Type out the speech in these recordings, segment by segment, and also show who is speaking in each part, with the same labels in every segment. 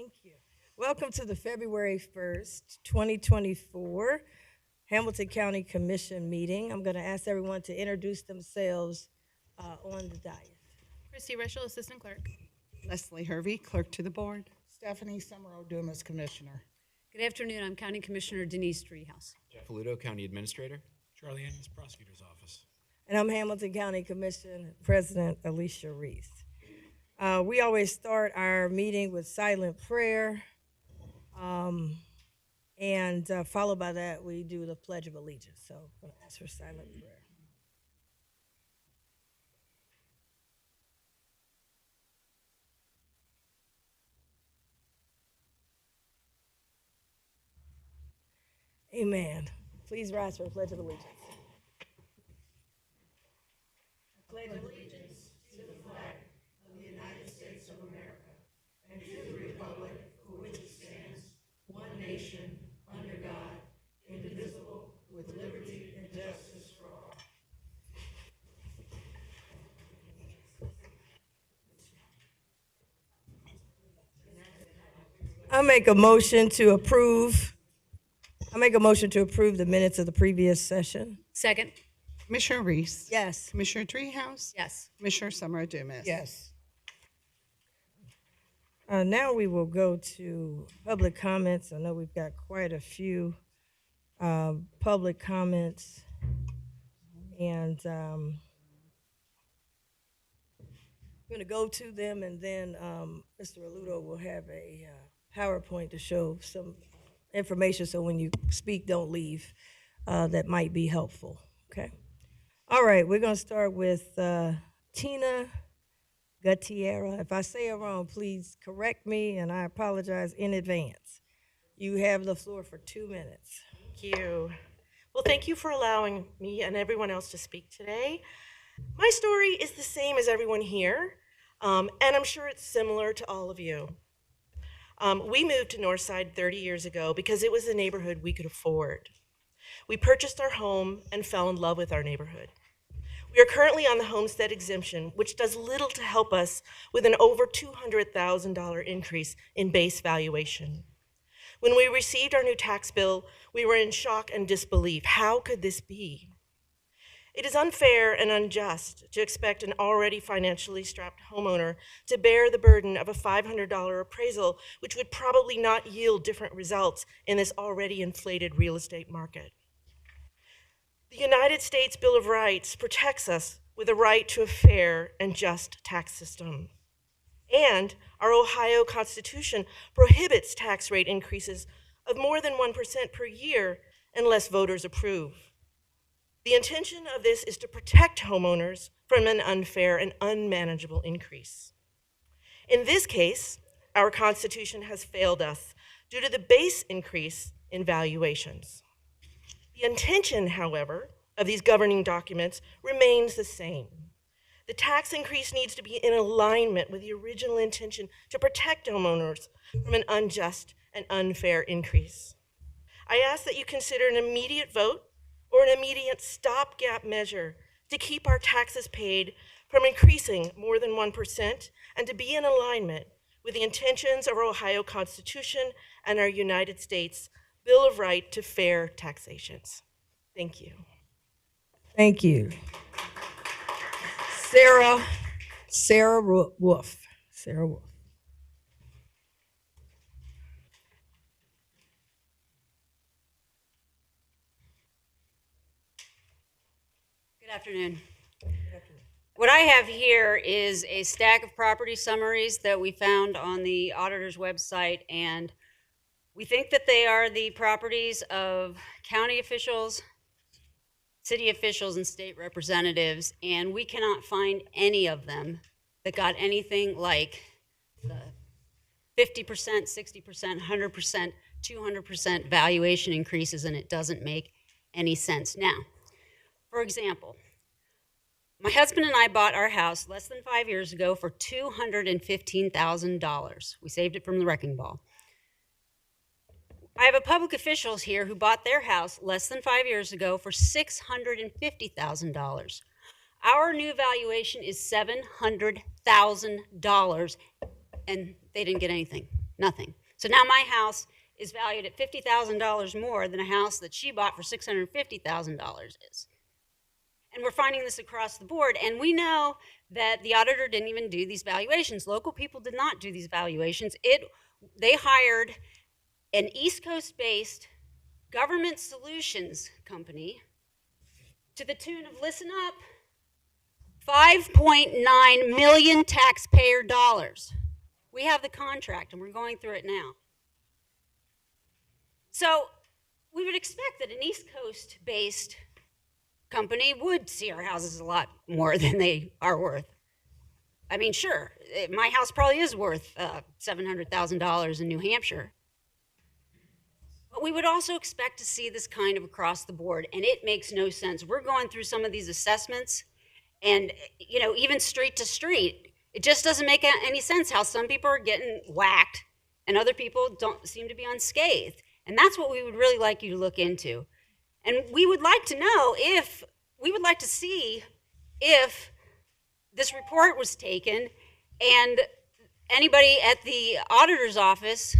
Speaker 1: Thank you. Welcome to the February 1st, 2024 Hamilton County Commission meeting. I'm going to ask everyone to introduce themselves on the dais.
Speaker 2: Christy Rischel, Assistant Clerk.
Speaker 3: Leslie Hervey, Clerk to the Board.
Speaker 4: Stephanie Summerall Dumas, Commissioner.
Speaker 5: Good afternoon. I'm County Commissioner Denise Treehouse.
Speaker 6: Jeff Ludo, County Administrator.
Speaker 7: Charlie Ennis, Prosecutor's Office.
Speaker 1: And I'm Hamilton County Commission President Alicia Reese. We always start our meeting with silent prayer, and followed by that, we do the Pledge of Allegiance. So I'm going to ask for silent prayer. Amen. Please rise for the Pledge of Allegiance. I pledge allegiance to the flag of the United States of America and to the republic for which it stands, one nation, under God, indivisible, with liberty and justice for all. I make a motion to approve the minutes of the previous session.
Speaker 5: Second?
Speaker 3: Commissioner Reese.
Speaker 1: Yes.
Speaker 3: Commissioner Treehouse.
Speaker 5: Yes.
Speaker 3: Commissioner Summerall Dumas.
Speaker 4: Yes.
Speaker 1: Now we will go to public comments. I know we've got quite a few public comments. And I'm going to go to them, and then Mr. Aludo will have a PowerPoint to show some information, so when you speak, don't leave. That might be helpful, okay? All right, we're going to start with Tina Gutierrez. If I say it wrong, please correct me, and I apologize in advance. You have the floor for 2 minutes.
Speaker 8: Thank you. Well, thank you for allowing me and everyone else to speak today. My story is the same as everyone here, and I'm sure it's similar to all of you. We moved to Northside 30 years ago because it was the neighborhood we could afford. We purchased our home and fell in love with our neighborhood. We are currently on the homestead exemption, which does little to help us with an over $200,000 increase in base valuation. When we received our new tax bill, we were in shock and disbelief. How could this be? It is unfair and unjust to expect an already financially strapped homeowner to bear the burden of a $500 appraisal, which would probably not yield different results in this already inflated real estate market. The United States Bill of Rights protects us with a right to a fair and just tax system. And our Ohio Constitution prohibits tax rate increases of more than 1% per year unless voters approve. The intention of this is to protect homeowners from an unfair and unmanageable increase. In this case, our Constitution has failed us due to the base increase in valuations. The intention, however, of these governing documents remains the same. The tax increase needs to be in alignment with the original intention to protect homeowners from an unjust and unfair increase. I ask that you consider an immediate vote or an immediate stopgap measure to keep our taxes paid from increasing more than 1% and to be in alignment with the intentions of our Ohio Constitution and our United States Bill of Right to Fair Taxations. Thank you.
Speaker 1: Thank you. Sarah Wolf. Sarah Wolf.
Speaker 5: Good afternoon. What I have here is a stack of property summaries that we found on the auditor's website, and we think that they are the properties of county officials, city officials, and state representatives, and we cannot find any of them that got anything like the 50%, 60%, 100%, 200% valuation increases, and it doesn't make any sense. Now, for example, my husband and I bought our house less than 5 years ago for $215,000. We saved it from the wrecking ball. I have a public officials here who bought their house less than 5 years ago for $650,000. Our new valuation is $700,000, and they didn't get anything, Nothing. So now my house is valued at $50,000 more than a house that she bought for $650,000 is. And we're finding this across the board. And we know that the auditor didn't even do these valuations. Local people did not do these valuations. They hired an East Coast-based government solutions company to the tune of, listen up, $5.9 million taxpayer dollars. We have the contract, and we're going through it now. So we would expect that an East Coast-based company would see our houses a lot more than they are worth. I mean, sure, my house probably is worth $700,000 in New Hampshire. But we would also expect to see this kind of across the board, and it makes no sense. We're going through some of these assessments, and even street to street, it just doesn't make any sense how some people are getting whacked and other people don't seem to be unscathed. And that's what we would really like you to look into. And we would like to see if this report was taken and anybody at the auditor's office,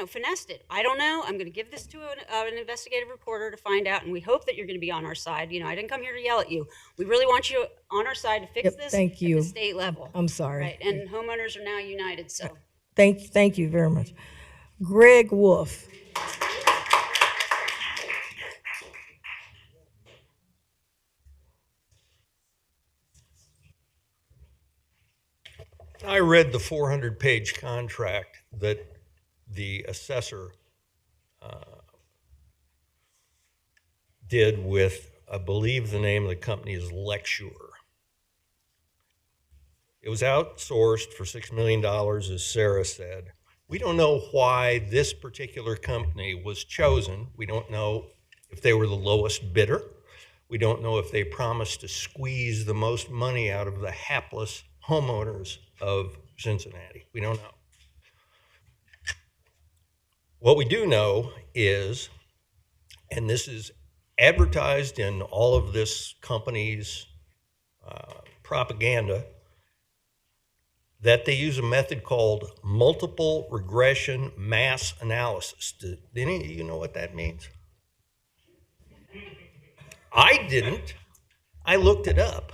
Speaker 5: finessed it. I don't know. I'm going to give this to an investigative reporter to find out, and we hope that you're going to be on our side. I didn't come here to yell at you. We really want you on our side to fix this
Speaker 1: thank you.
Speaker 5: at the state level.
Speaker 1: I'm sorry.
Speaker 5: Right, and homeowners are now united, so.
Speaker 1: Thank you very much. Greg Wolf.
Speaker 6: I read the 400-page contract that the assessor did with, I believe the name of the company is Lecture. It was outsourced for $6 million, as Sarah said. We don't know why this particular company was chosen. We don't know if they were the lowest bidder. We don't know if they promised to squeeze the most money out of the hapless homeowners of Cincinnati. We don't know. What we do know is, and this is advertised in all of this company's propaganda, that they use a method called multiple regression mass analysis. Do any of you know what that means? I didn't. I looked it up.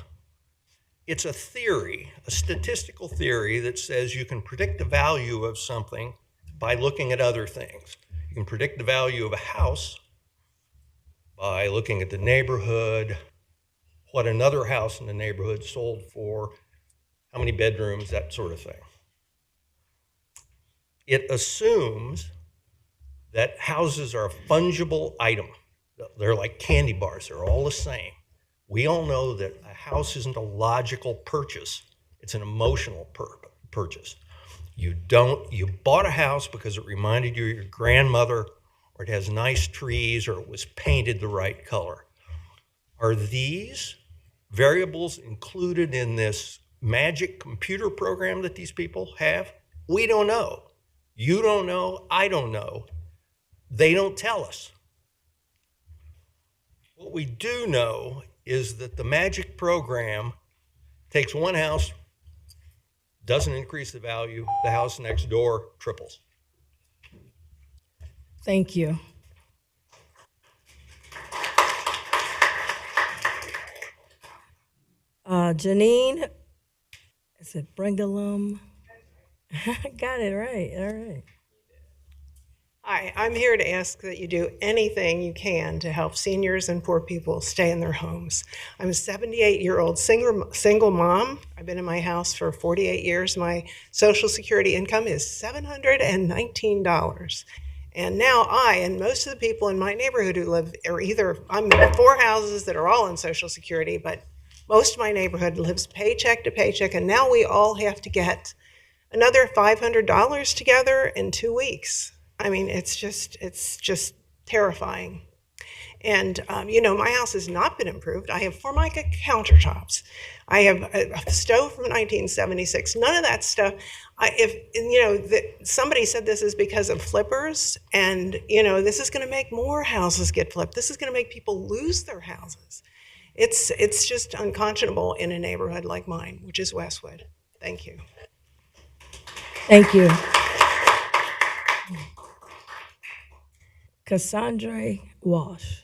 Speaker 6: It's a theory, a statistical theory that says you can predict the value of something by looking at other things. You can predict the value of a house by looking at the neighborhood, what another house in the neighborhood sold for, how many bedrooms, that sort of thing. It assumes that houses are a fungible item. They're like candy bars, they're all the same. We all know that a house isn't a logical purchase, it's an emotional purchase. You bought a house because it reminded you of your grandmother, or it has nice trees, or it was painted the right color. Are these variables included in this magic computer program that these people have? We don't know. You don't know, I don't know. They don't tell us. What we do know is that the magic program takes one house, doesn't increase the value, the house next door triples.
Speaker 1: Thank you. Janine, is it Bringalum? Got it right, all right.
Speaker 9: Hi, I'm here to ask that you do anything you can to help seniors and poor people stay in their homes. I'm a 78-year-old single mom. I've been in my house for 48 years. My Social Security income is $719. And now I and most of the people in my neighborhood who live are I'm in 4 houses that are all on Social Security, but most of my neighborhood lives paycheck to paycheck, and now we all have to get another $500 together in 2 weeks. I mean, it's just terrifying. And, my house has not been improved. I have Formica countertops. I have a stove from 1976. None of that stuff. Somebody said this is because of flippers, and, this is going to make more houses get flipped. This is going to make people lose their houses. It's just unconscionable in a neighborhood like mine, which is Westwood. Thank you.
Speaker 1: Thank you. Cassandra Walsh.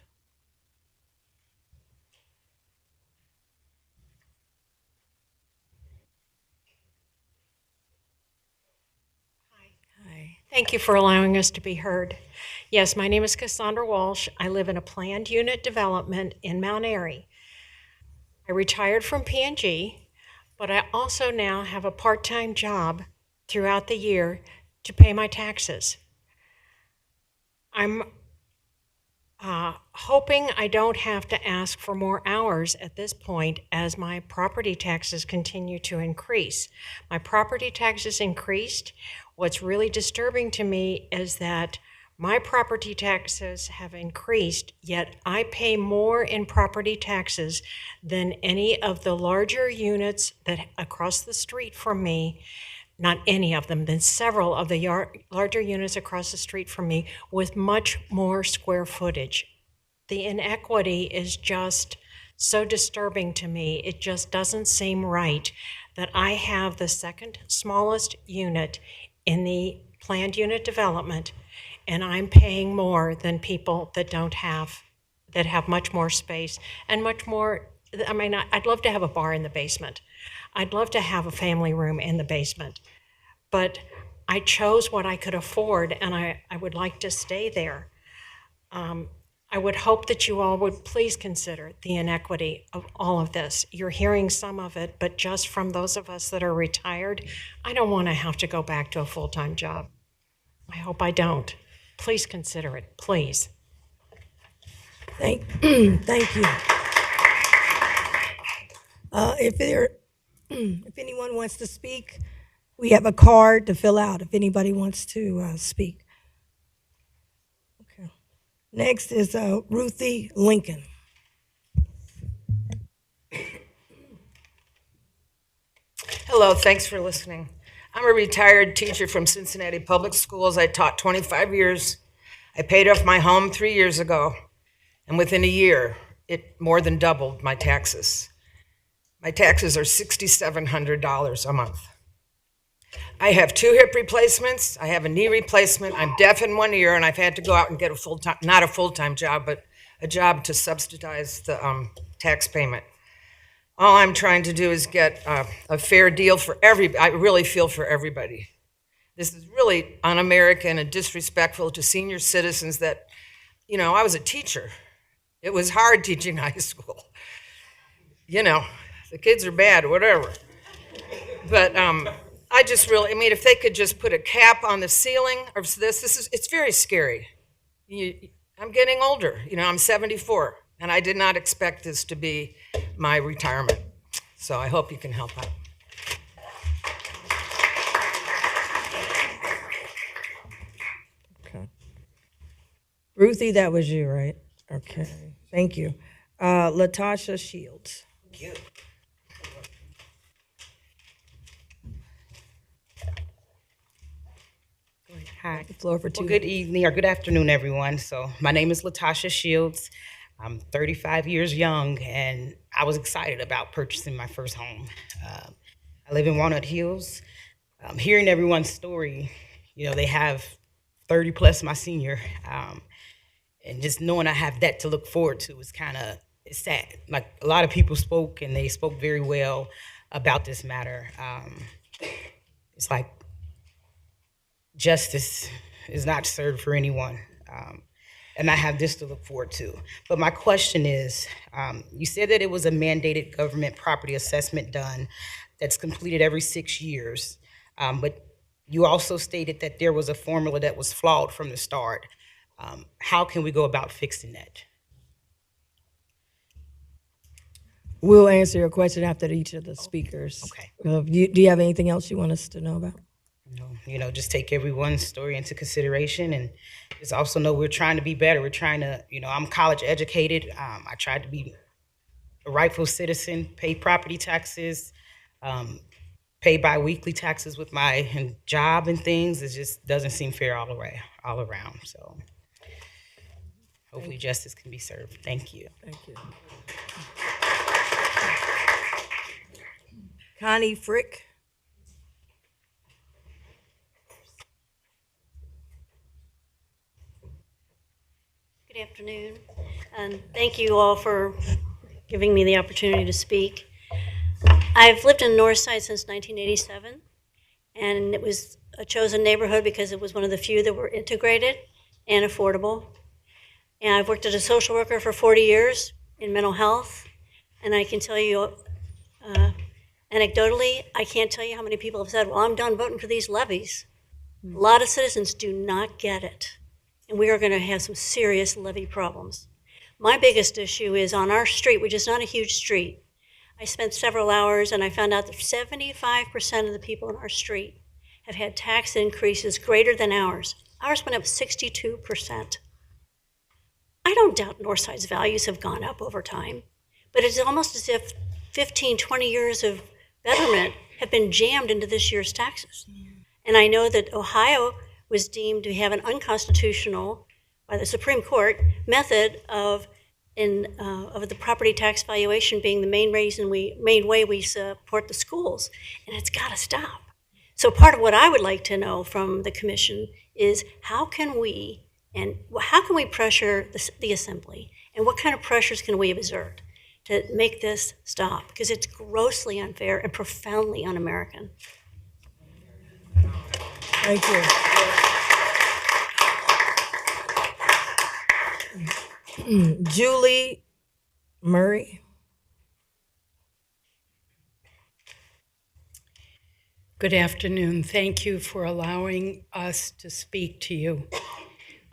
Speaker 1: Hi.
Speaker 10: Thank you for allowing us to be heard. Yes, my name is Cassandra Walsh. I live in a planned unit development in Mount Airy. I retired from P&G, but I also now have a part-time job throughout the year to pay my taxes. I'm hoping I don't have to ask for more hours at this point as my property taxes continue to increase. My property taxes increased. What's really disturbing to me is that my property taxes have increased, yet I pay more in property taxes than any of the larger units that across the street from me, not any of them, than several of the larger units across the street from me with much more square footage. The inequity is just so disturbing to me. It just doesn't seem right that I have the second smallest unit in the planned unit development, and I'm paying more than people that that have much more space and much more. I mean, I'd love to have a bar in the basement. I'd love to have a family room in the basement, but I chose what I could afford, and I would like to stay there. I would hope that you all would please consider the inequity of all of this. You're hearing some of it, but just from those of us that are retired, I don't want to have to go back to a full-time job. I hope I don't. Please consider it, please.
Speaker 1: Thank you. If anyone wants to speak, we have a card to fill out if anybody wants to speak. Okay. Next is Ruthie Lincoln.
Speaker 4: Hello, thanks for listening. I'm a retired teacher from Cincinnati Public Schools. I taught 25 years. I paid off my home 3 years ago, and within a year, it more than doubled my taxes. My taxes are $6,700 a month. I have 2 hip replacements. I have a knee replacement. I'm deaf in 1 ear, and I've had to go out and get a full-time, not a full-time job, but a job to subsidize the tax payment. All I'm trying to do is get a fair deal for everybody. I really feel for everybody. This is really un-American and disrespectful to senior citizens that, you know, I was a teacher. It was hard teaching high school. You know, the kids are bad, whatever. But I just really, I mean, if they could just put a cap on the ceiling of this it's very scary. I'm getting older, you know, I'm 74, and I did not expect this to be my retirement. So I hope you can help out.
Speaker 1: Okay. Ruthie, that was you, right? Okay, thank you. Latasha Shields.
Speaker 4: Thank you.
Speaker 11: Hi.
Speaker 1: The floor for two.
Speaker 11: Well, good evening or good afternoon, everyone. So my name is Latasha Shields. I'm 35 years young, and I was excited about purchasing my first home. I live in Walnut Hills. Hearing everyone's story, you know, they have 30 plus my senior, and just knowing I have that to look forward to is it's sad. Like, a lot of people spoke, and they spoke very well about this matter. It's like justice is not served for anyone. And I have this to look forward to. But my question is, you said that it was a mandated government property assessment done that's completed every 6 years. But you also stated that there was a formula that was flawed from the start. How can we go about fixing that?
Speaker 1: We'll answer your question after each of the speakers.
Speaker 11: Okay.
Speaker 1: Do you have anything else you want us to know about?
Speaker 11: You know, just take everyone's story into consideration, and just also know we're trying to be better. We're trying to, you know, I'm college educated. I tried to be a rightful citizen, pay property taxes, pay bi-weekly taxes with my job and things. It just doesn't seem fair all around. So hopefully justice can be served. Thank you.
Speaker 1: Thank you. Connie Frick.
Speaker 12: Good afternoon, and thank you all for giving me the opportunity to speak. I've lived in Northside since 1987, and it was a chosen neighborhood because it was one of the few that were integrated and affordable. And I've worked as a social worker for 40 years in mental health, and I can tell you, anecdotally, I can't tell you how many people have said, well, I'm done voting for these levies. A lot of citizens do not get it, and we are going to have some serious levy problems. My biggest issue is on our street, which is not a huge street. I spent several hours, and I found out that 75% of the people in our street have had tax increases greater than ours. Ours went up 62%. I don't doubt Northside's values have gone up over time, but it's almost as if 15, 20 years of betterment have been jammed into this year's taxes. And I know that Ohio was deemed to have an unconstitutional, by the Supreme Court, method of the property tax valuation being the main way we support the schools, and it's got to stop. So part of what I would like to know from the commission is how can we pressure the assembly, and what kind of pressures can we exert to make this stop? Because it's grossly unfair and profoundly un-American.
Speaker 1: Thank you. Julie Murray.
Speaker 13: Good afternoon. Thank you for allowing us to speak to you.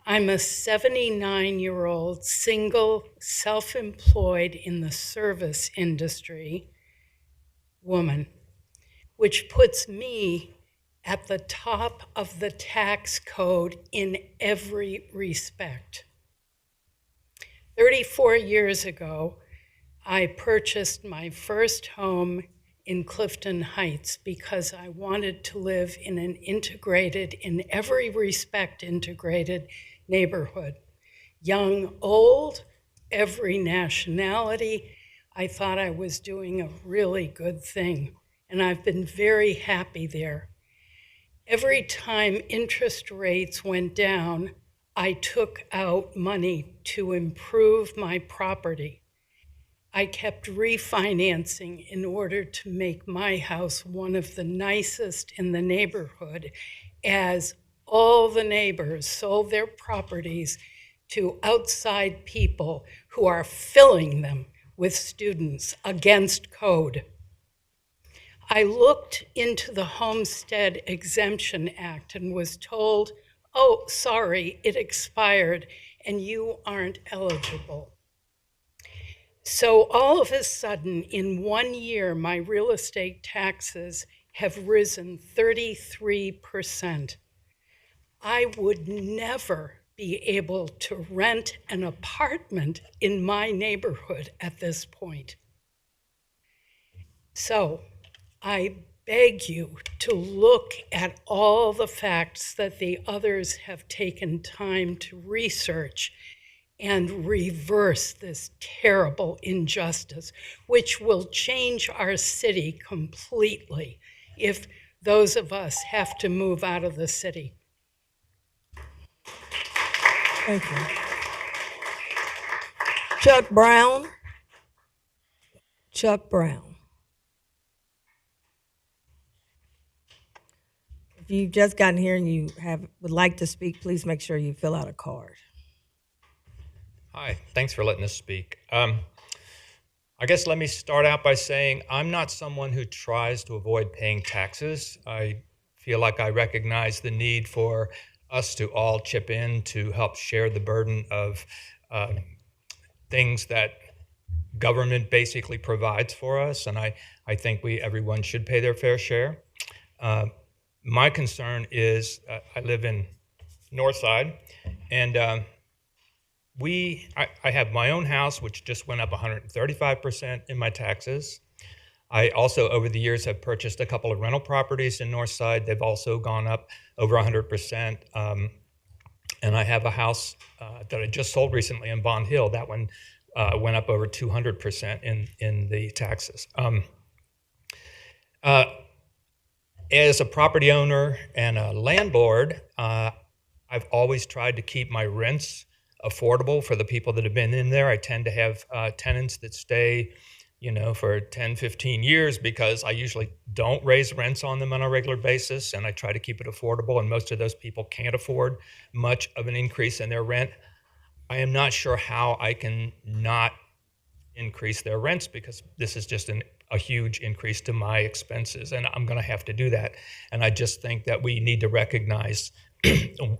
Speaker 13: I'm a 79-year-old, single, self-employed in the service industry woman, which puts me at the top of the tax code in every respect. 34 years ago, I purchased my first home in Clifton Heights because I wanted to live in an integrated, in every respect integrated neighborhood. Young, old, every nationality. I thought I was doing a really good thing, and I've been very happy there. Every time interest rates went down, I took out money to improve my property. I kept refinancing in order to make my house one of the nicest in the neighborhood, as all the neighbors sold their properties to outside people who are filling them with students against code. I looked into the Homestead Exemption Act and was told, oh, sorry, it expired and you aren't eligible. So all of a sudden, in 1 year, my real estate taxes have risen 33%. I would never be able to rent an apartment in my neighborhood at this point. So I beg you to look at all the facts that the others have taken time to research and reverse this terrible injustice, which will change our city completely if those of us have to move out of the city.
Speaker 1: Thank you. Chuck Brown. Chuck Brown. If you've just gotten here and you would like to speak, please make sure you fill out a card.
Speaker 14: Hi, thanks for letting us speak. I guess let me start out by saying I'm not someone who tries to avoid paying taxes. I feel like I recognize the need for us to all chip in to help share the burden of things that government basically provides for us, and I think everyone should pay their fair share. My concern is I live in Northside, and I have my own house, which just went up 135% in my taxes. I also, over the years, have purchased a couple of rental properties in Northside. They've also gone up over 100%. And I have a house that I just sold recently in Bond Hill. That one went up over 200% in the taxes. As a property owner and a landlord, I've always tried to keep my rents affordable for the people that have been in there. I tend to have tenants that stay, for 10, 15 years because I usually don't raise rents on them on a regular basis, and I try to keep it affordable, and most of those people can't afford much of an increase in their rent. I am not sure how I can not increase their rents because this is just a huge increase to my expenses, and I'm going to have to do that. And I just think that we need to recognize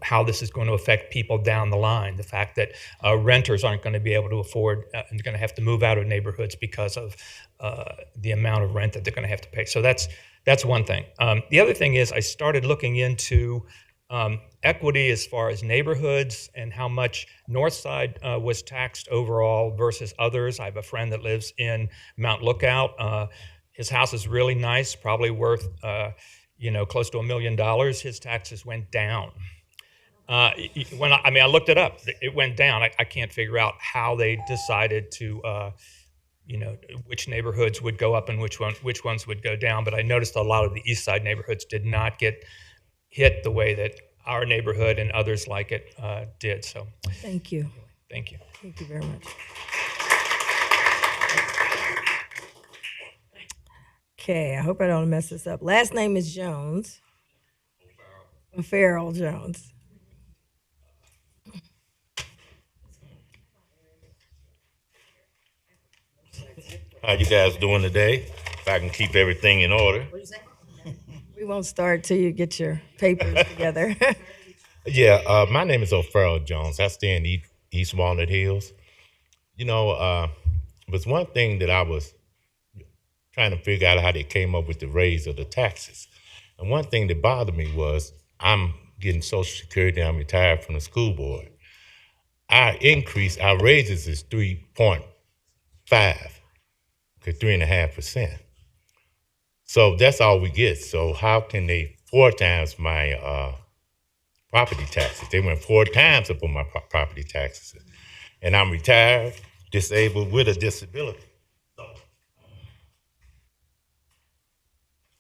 Speaker 14: how this is going to affect people down the line. The fact that renters aren't going to be able to afford and going to have to move out of neighborhoods because of the amount of rent that they're going to have to pay. So that's one thing. The other thing is I started looking into equity as far as neighborhoods and how much Northside was taxed overall versus others. I have a friend that lives in Mount Lookout. His house is really nice, probably worth close to $1 million. His taxes went down. I looked it up. It went down. I can't figure out how they decided to, which neighborhoods would go up and which ones would go down. But I noticed a lot of the East Side neighborhoods did not get hit the way that our neighborhood and others like it did. So
Speaker 1: Thank you.
Speaker 14: Thank you.
Speaker 1: Thank you very much. Okay, I hope I don't mess this up. Last name is Jones. O'Farrell Jones.
Speaker 15: How you guys doing today? If I can keep everything in order.
Speaker 1: We won't start till you get your papers together.
Speaker 15: Yeah, my name is O'Farrell Jones. I stay in East Walnut Hills. It was one thing that I was trying to figure out how they came up with the raise of the taxes. And one thing that bothered me was I'm getting Social Security, I'm retired from the school board. Our raises is 3.5, okay, 3.5%. So that's all we get. So how can they 4 times my property taxes? They went 4 times up on my property taxes. And I'm retired, disabled with a disability.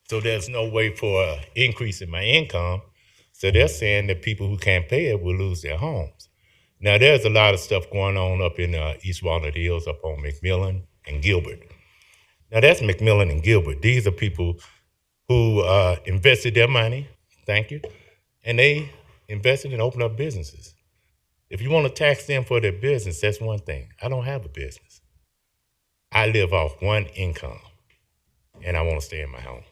Speaker 15: So there's no way for an increase in my income. So they're saying that people who can't pay it will lose their homes. Now there's a lot of stuff going on up in East Walnut Hills, up on McMillan and Gilbert. Now that's McMillan and Gilbert. These are people who invested their money, thank you, and they invested and opened up businesses. If you want to tax them for their business, that's one thing. I don't have a business. I live off one income, and I want to stay in my home.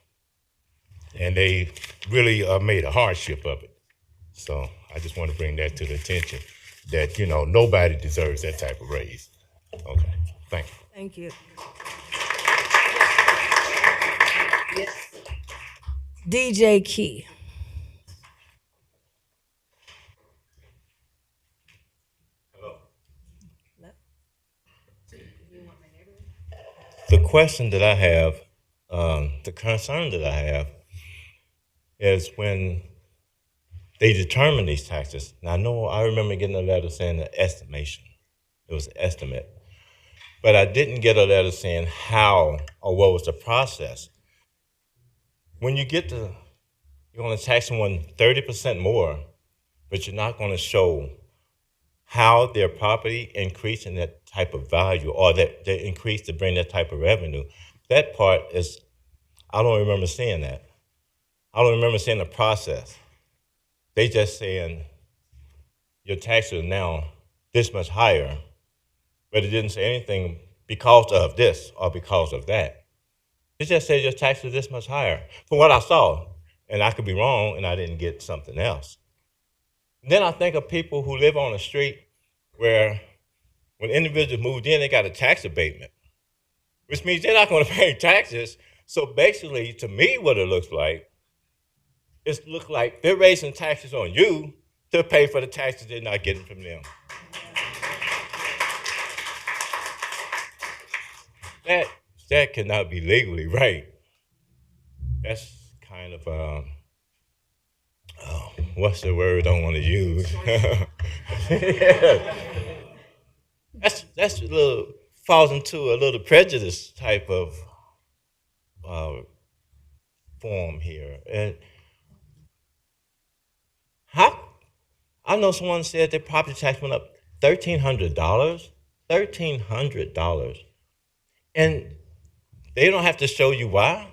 Speaker 15: And they really made a hardship of it. So I just want to bring that to the attention that, nobody deserves that type of raise. Okay, thank you.
Speaker 1: Thank you. DJ Key.
Speaker 15: The question that I have, the concern that I have is when they determine these taxes. Now I remember getting a letter saying the estimation. It was an estimate. But I didn't get a letter saying how or what was the process. When you're going to tax someone 30% more, but you're not going to show how their property increased in that type of value or that they increased to bring that type of revenue. That part is, I don't remember seeing that. I don't remember seeing the process. They just saying your taxes are now this much higher, but it didn't say anything because of this or because of that. It just said your taxes are this much higher from what I saw. And I could be wrong and I didn't get something else. Then I think of people who live on the street where when individuals moved in, they got a tax abatement, which means they're not going to pay taxes. So basically, to me, what it looks like they're raising taxes on you to pay for the taxes they're not getting from them. That cannot be legally right. That's kind of, what's the word I don't want to use? That's a little, falls into a little prejudice type of form here. And I know someone said their property tax went up $1,300, $1,300, and they don't have to show you why.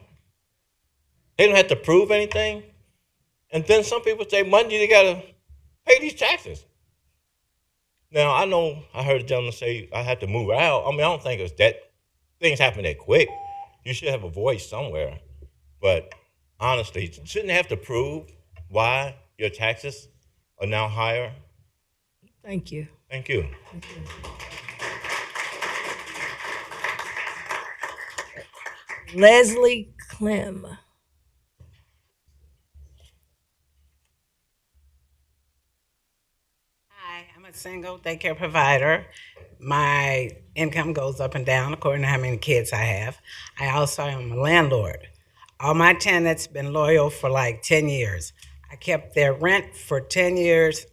Speaker 15: They don't have to prove anything. And then some people say Monday they gotta pay these taxes. Now I know I heard a gentleman say I had to move out. I mean, I don't think it's that things happen that quick. You should have a voice somewhere. But honestly, shouldn't have to prove why your taxes are now higher.
Speaker 1: Thank you.
Speaker 15: Thank you.
Speaker 1: Leslie Clem.
Speaker 16: Hi, I'm a single daycare provider. My income goes up and down according to how many kids I have. I also am a landlord. All my tenants been loyal for like 10 years. I kept their rent for 10 years,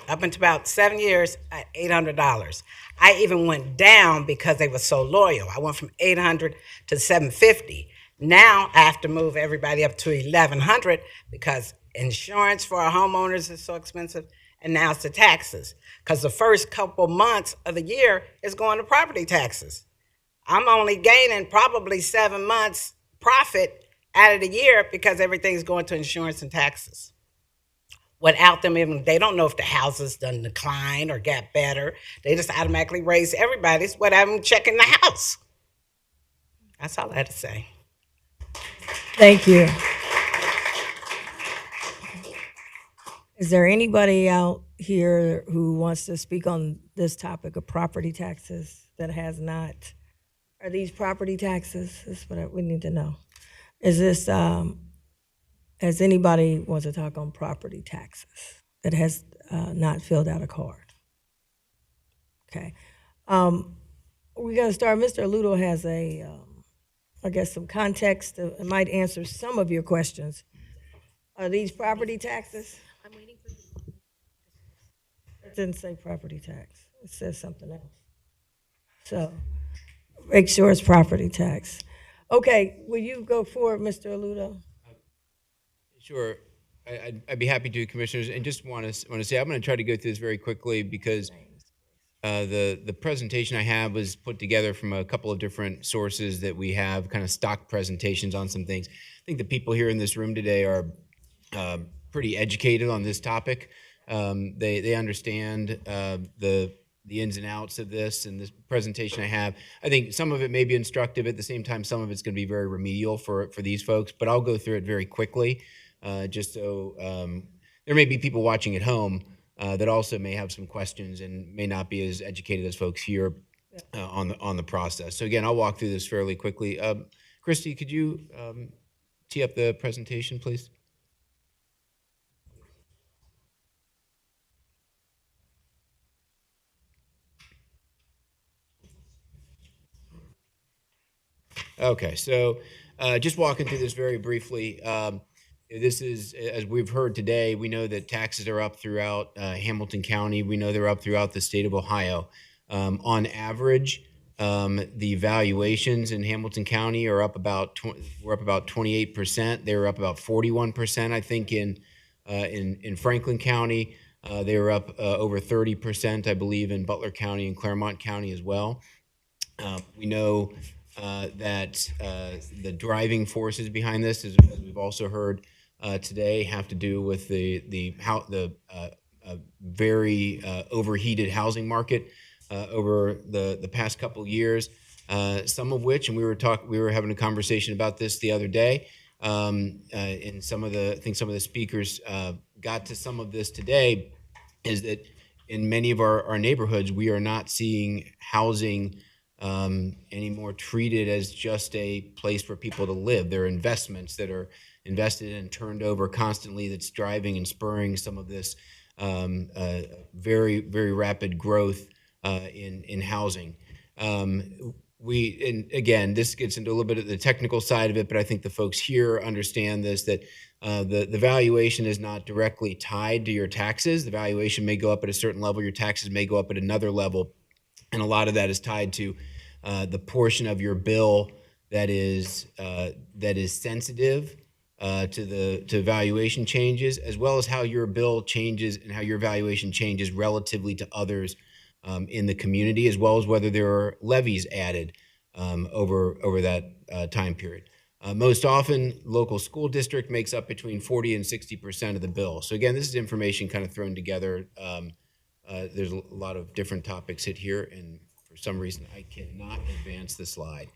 Speaker 16: up until about 7 years at $800. I even went down because they were so loyal. I went from $800 to $750. Now I have to move everybody up to $1,100 because insurance for our homeowners is so expensive, and now it's the taxes. Because the first couple months of the year is going to property taxes. I'm only gaining probably 7 months profit out of the year because everything's going to insurance and taxes. Without them, even they don't know if the houses done decline or got better. They just automatically raise everybody's without them checking the house. That's all I had to say.
Speaker 1: Thank you. Is there anybody out here who wants to speak on this topic of property taxes that has not? Are these property taxes? That's what we need to know. Is this, has anybody wants to talk on property taxes that has not filled out a card? Okay. We're going to start. Mr. Ludo has I guess, some context that might answer some of your questions. Are these property taxes?
Speaker 2: I'm waiting for
Speaker 1: It didn't say property tax. It says something else. So make sure it's property tax. Okay, will you go forward, Mr. Aludo?
Speaker 17: Sure. I'd be happy to, Commissioners, and just want to say I'm going to try to go through this very quickly because the presentation I have was put together from a couple of different sources that we have, kind of stock presentations on some things. I think the people here in this room today are pretty educated on this topic. They understand the ins and outs of this, and this presentation I have. I think some of it may be instructive. At the same time, some of it's going to be very remedial for these folks, but I'll go through it very quickly, just so there may be people watching at home that also may have some questions and may not be as educated as folks here on the process. So again, I'll walk through this fairly quickly. Christy, could you tee up the presentation, please? Okay, so just walking through this very briefly. This is, as we've heard today, we know that taxes are up throughout Hamilton County. We know they're up throughout the state of Ohio. On average, the valuations in Hamilton County are up about 28%. They were up about 41%, I think, in Franklin County. They were up over 30%, I believe, in Butler County and Claremont County as well. We know that the driving forces behind this, as we've also heard today, have to do with the very overheated housing market over the past couple of years. Some of which, and we were having a conversation about this the other day, and I think some of the speakers got to some of this today, is that in many of our neighborhoods, we are not seeing housing anymore treated as just a place for people to live. There are investments that are invested and turned over constantly that's driving and spurring some of this very, very rapid growth in housing. And again, this gets into a little bit of the technical side of it, but I think the folks here understand this, that the valuation is not directly tied to your taxes. The valuation may go up at a certain level, your taxes may go up at another level. And a lot of that is tied to the portion of your bill that is sensitive to valuation changes, as well as how your bill changes and how your valuation changes relatively to others in the community, as well as whether there are levies added over that time period. Most often, local school district makes up between 40 and 60% of the bill. So again, this is information kind of thrown together. There's a lot of different topics hit here, and for some reason, I cannot advance the slide.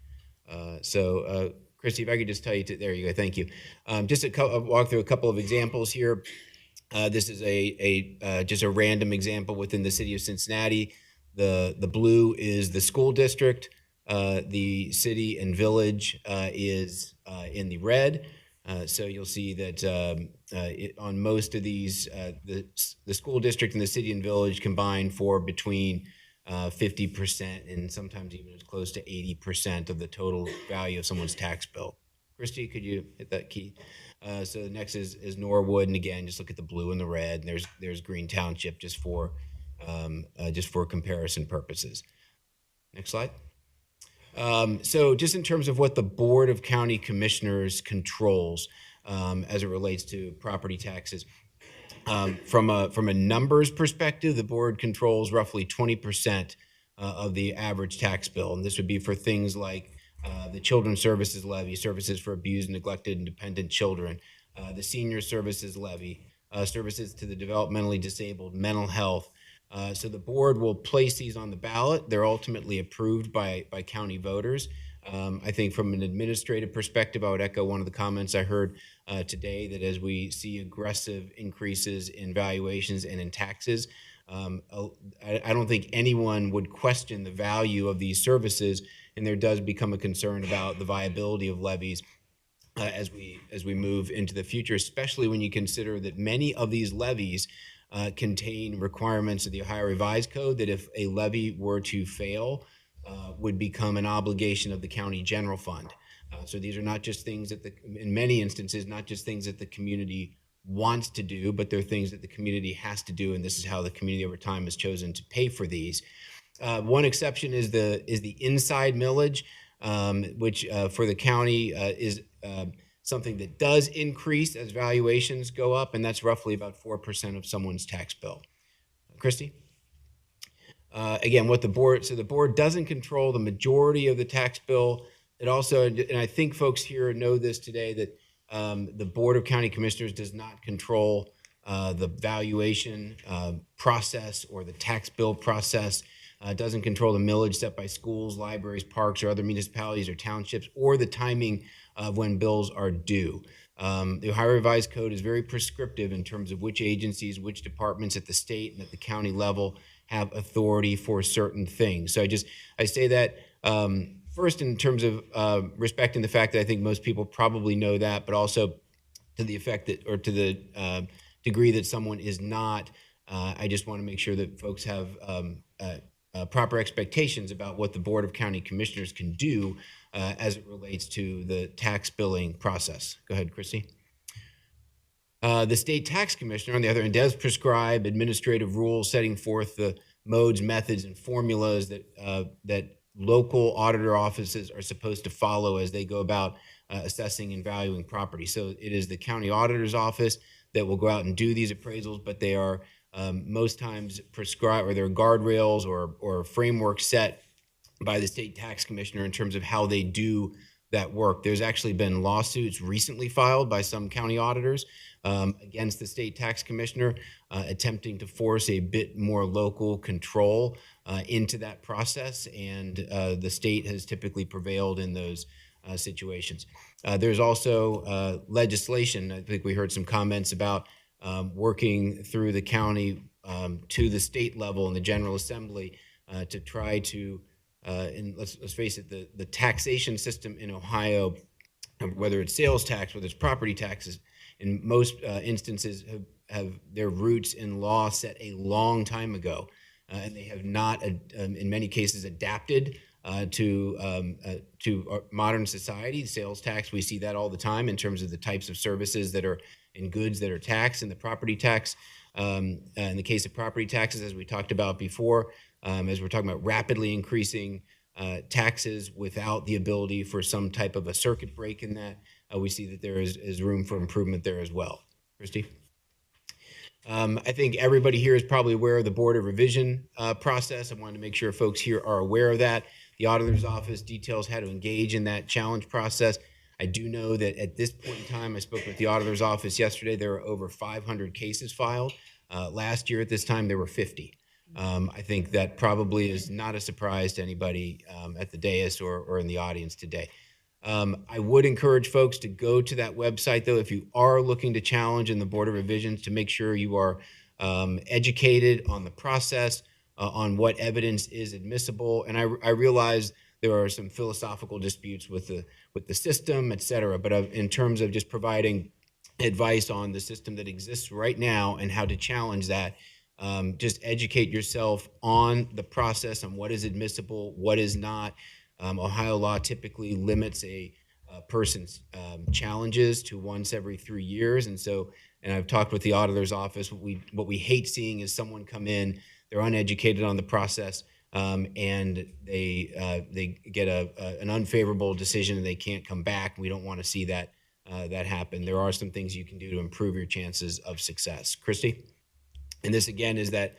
Speaker 17: Christy, if I could just tell you, there you go, thank you. Just walk through a couple of examples here. This is just a random example within the city of Cincinnati. The blue is the school district. The city and village is in the red. So you'll see that on most of these, the school district and the city and village combine for between 50% and sometimes even as close to 80% of the total value of someone's tax bill. Christy, could you hit that key? So the next is Norwood, and again, just look at the blue and the red. And there's Green Township just for comparison purposes. Next slide. So just in terms of what the Board of County Commissioners controls as it relates to property taxes, from a numbers perspective, the board controls roughly 20% of the average tax bill, and this would be for things like the Children's Services Levy, services for abused, neglected, and dependent children, the Senior Services Levy, services to the developmentally disabled, mental health. So the board will place these on the ballot. They're ultimately approved by county voters. I think from an administrative perspective, I would echo one of the comments I heard today, that as we see aggressive increases in valuations and in taxes, I don't think anyone would question the value of these services, and there does become a concern about the viability of levies as we move into the future, especially when you consider that many of these levies contain requirements of the Ohio Revised Code that if a levy were to fail, would become an obligation of the county general fund. So these are not just things that in many instances, not just things that the community wants to do, but they're things that the community has to do, and this is how the community over time has chosen to pay for these. One exception is the inside millage, which for the county is something that does increase as valuations go up, and that's roughly about 4% of someone's tax bill. Christy? Again, the board doesn't control the majority of the tax bill. It also, and I think folks here know this today, that the Board of County Commissioners does not control the valuation process or the tax bill process. Doesn't control the millage set by schools, libraries, parks, or other municipalities or townships, or the timing of when bills are due. The Ohio Revised Code is very prescriptive in terms of which agencies, which departments at the state and at the county level have authority for certain things. So I say that first in terms of respecting the fact that I think most people probably know that, but also to the effect that, or to the degree that someone is not. I just want to make sure that folks have proper expectations about what the Board of County Commissioners can do as it relates to the tax billing process. Go ahead, Christy. The state tax commissioner, on the other hand, does prescribe administrative rules setting forth the modes, methods, and formulas that local auditor offices are supposed to follow as they go about assessing and valuing property. So it is the county auditor's office that will go out and do these appraisals, but they are most times prescribed, or there are guardrails or frameworks set by the state tax commissioner in terms of how they do that work. There's actually been lawsuits recently filed by some county auditors against the state tax commissioner, attempting to force a bit more local control into that process, and the state has typically prevailed in those situations. There's also legislation. I think we heard some comments about working through the county to the state level and the General Assembly to try to, and let's face it, the taxation system in Ohio, whether it's sales tax, whether it's property taxes, in most instances have their roots in law set a long time ago, and they have not, in many cases, adapted to modern society. The sales tax, we see that all the time in terms of the types of services that are in goods that are taxed, and the property tax. In the case of property taxes, as we talked about before, as we're talking about rapidly increasing taxes without the ability for some type of a circuit break in that, we see that there is room for improvement there as well. Christy? I think everybody here is probably aware of the Board of Revision process. I wanted to make sure folks here are aware of that. The Auditor's Office details how to engage in that challenge process. I do know that at this point in time, I spoke with the Auditor's Office yesterday, there are over 500 cases filed. Last year at this time, there were 50. I think that probably is not a surprise to anybody at the dais or in the audience today. I would encourage folks to go to that website, though, if you are looking to challenge in the Board of Revisions, to make sure you are educated on the process, on what evidence is admissible. And I realize there are some philosophical disputes with the system, et cetera, but in terms of just providing advice on the system that exists right now and how to challenge that, just educate yourself on the process, on what is admissible, what is not. Ohio law typically limits a person's challenges to once every 3 years. And I've talked with the auditor's office, what we hate seeing is someone come in, they're uneducated on the process, and they get an unfavorable decision and they can't come back. We don't want to see that happen. There are some things you can do to improve your chances of success. Christy? And this again is that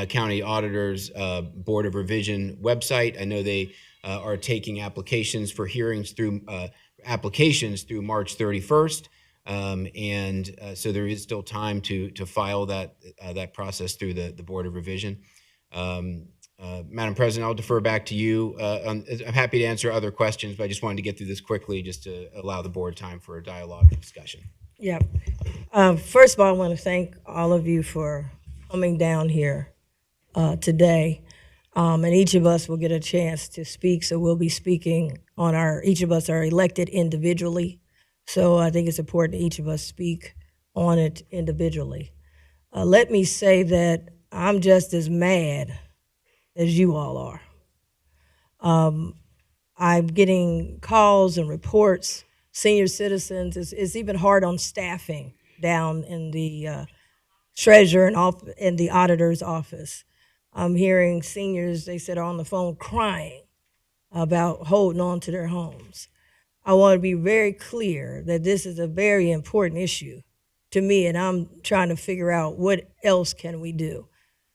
Speaker 17: County Auditor's Board of Revision website. I know they are taking applications for hearings through applications through March 31st. So there is still time to file that process through the Board of Revision. Madam President, I'll defer back to you. I'm happy to answer other questions, but I just wanted to get through this quickly just to allow the board time for a dialogue and discussion.
Speaker 1: Yeah. First of all, I want to thank all of you for coming down here today. And each of us will get a chance to speak, so we'll be speaking on each of us are elected individually. So I think it's important that each of us speak on it individually. Let me say that I'm just as mad as you all are. I'm getting calls and reports, senior citizens, it's even hard on staffing down in the treasurer and the auditor's office. I'm hearing seniors, they said, are on the phone crying about holding on to their homes. I want to be very clear that this is a very important issue to me, and I'm trying to figure out what else can we do.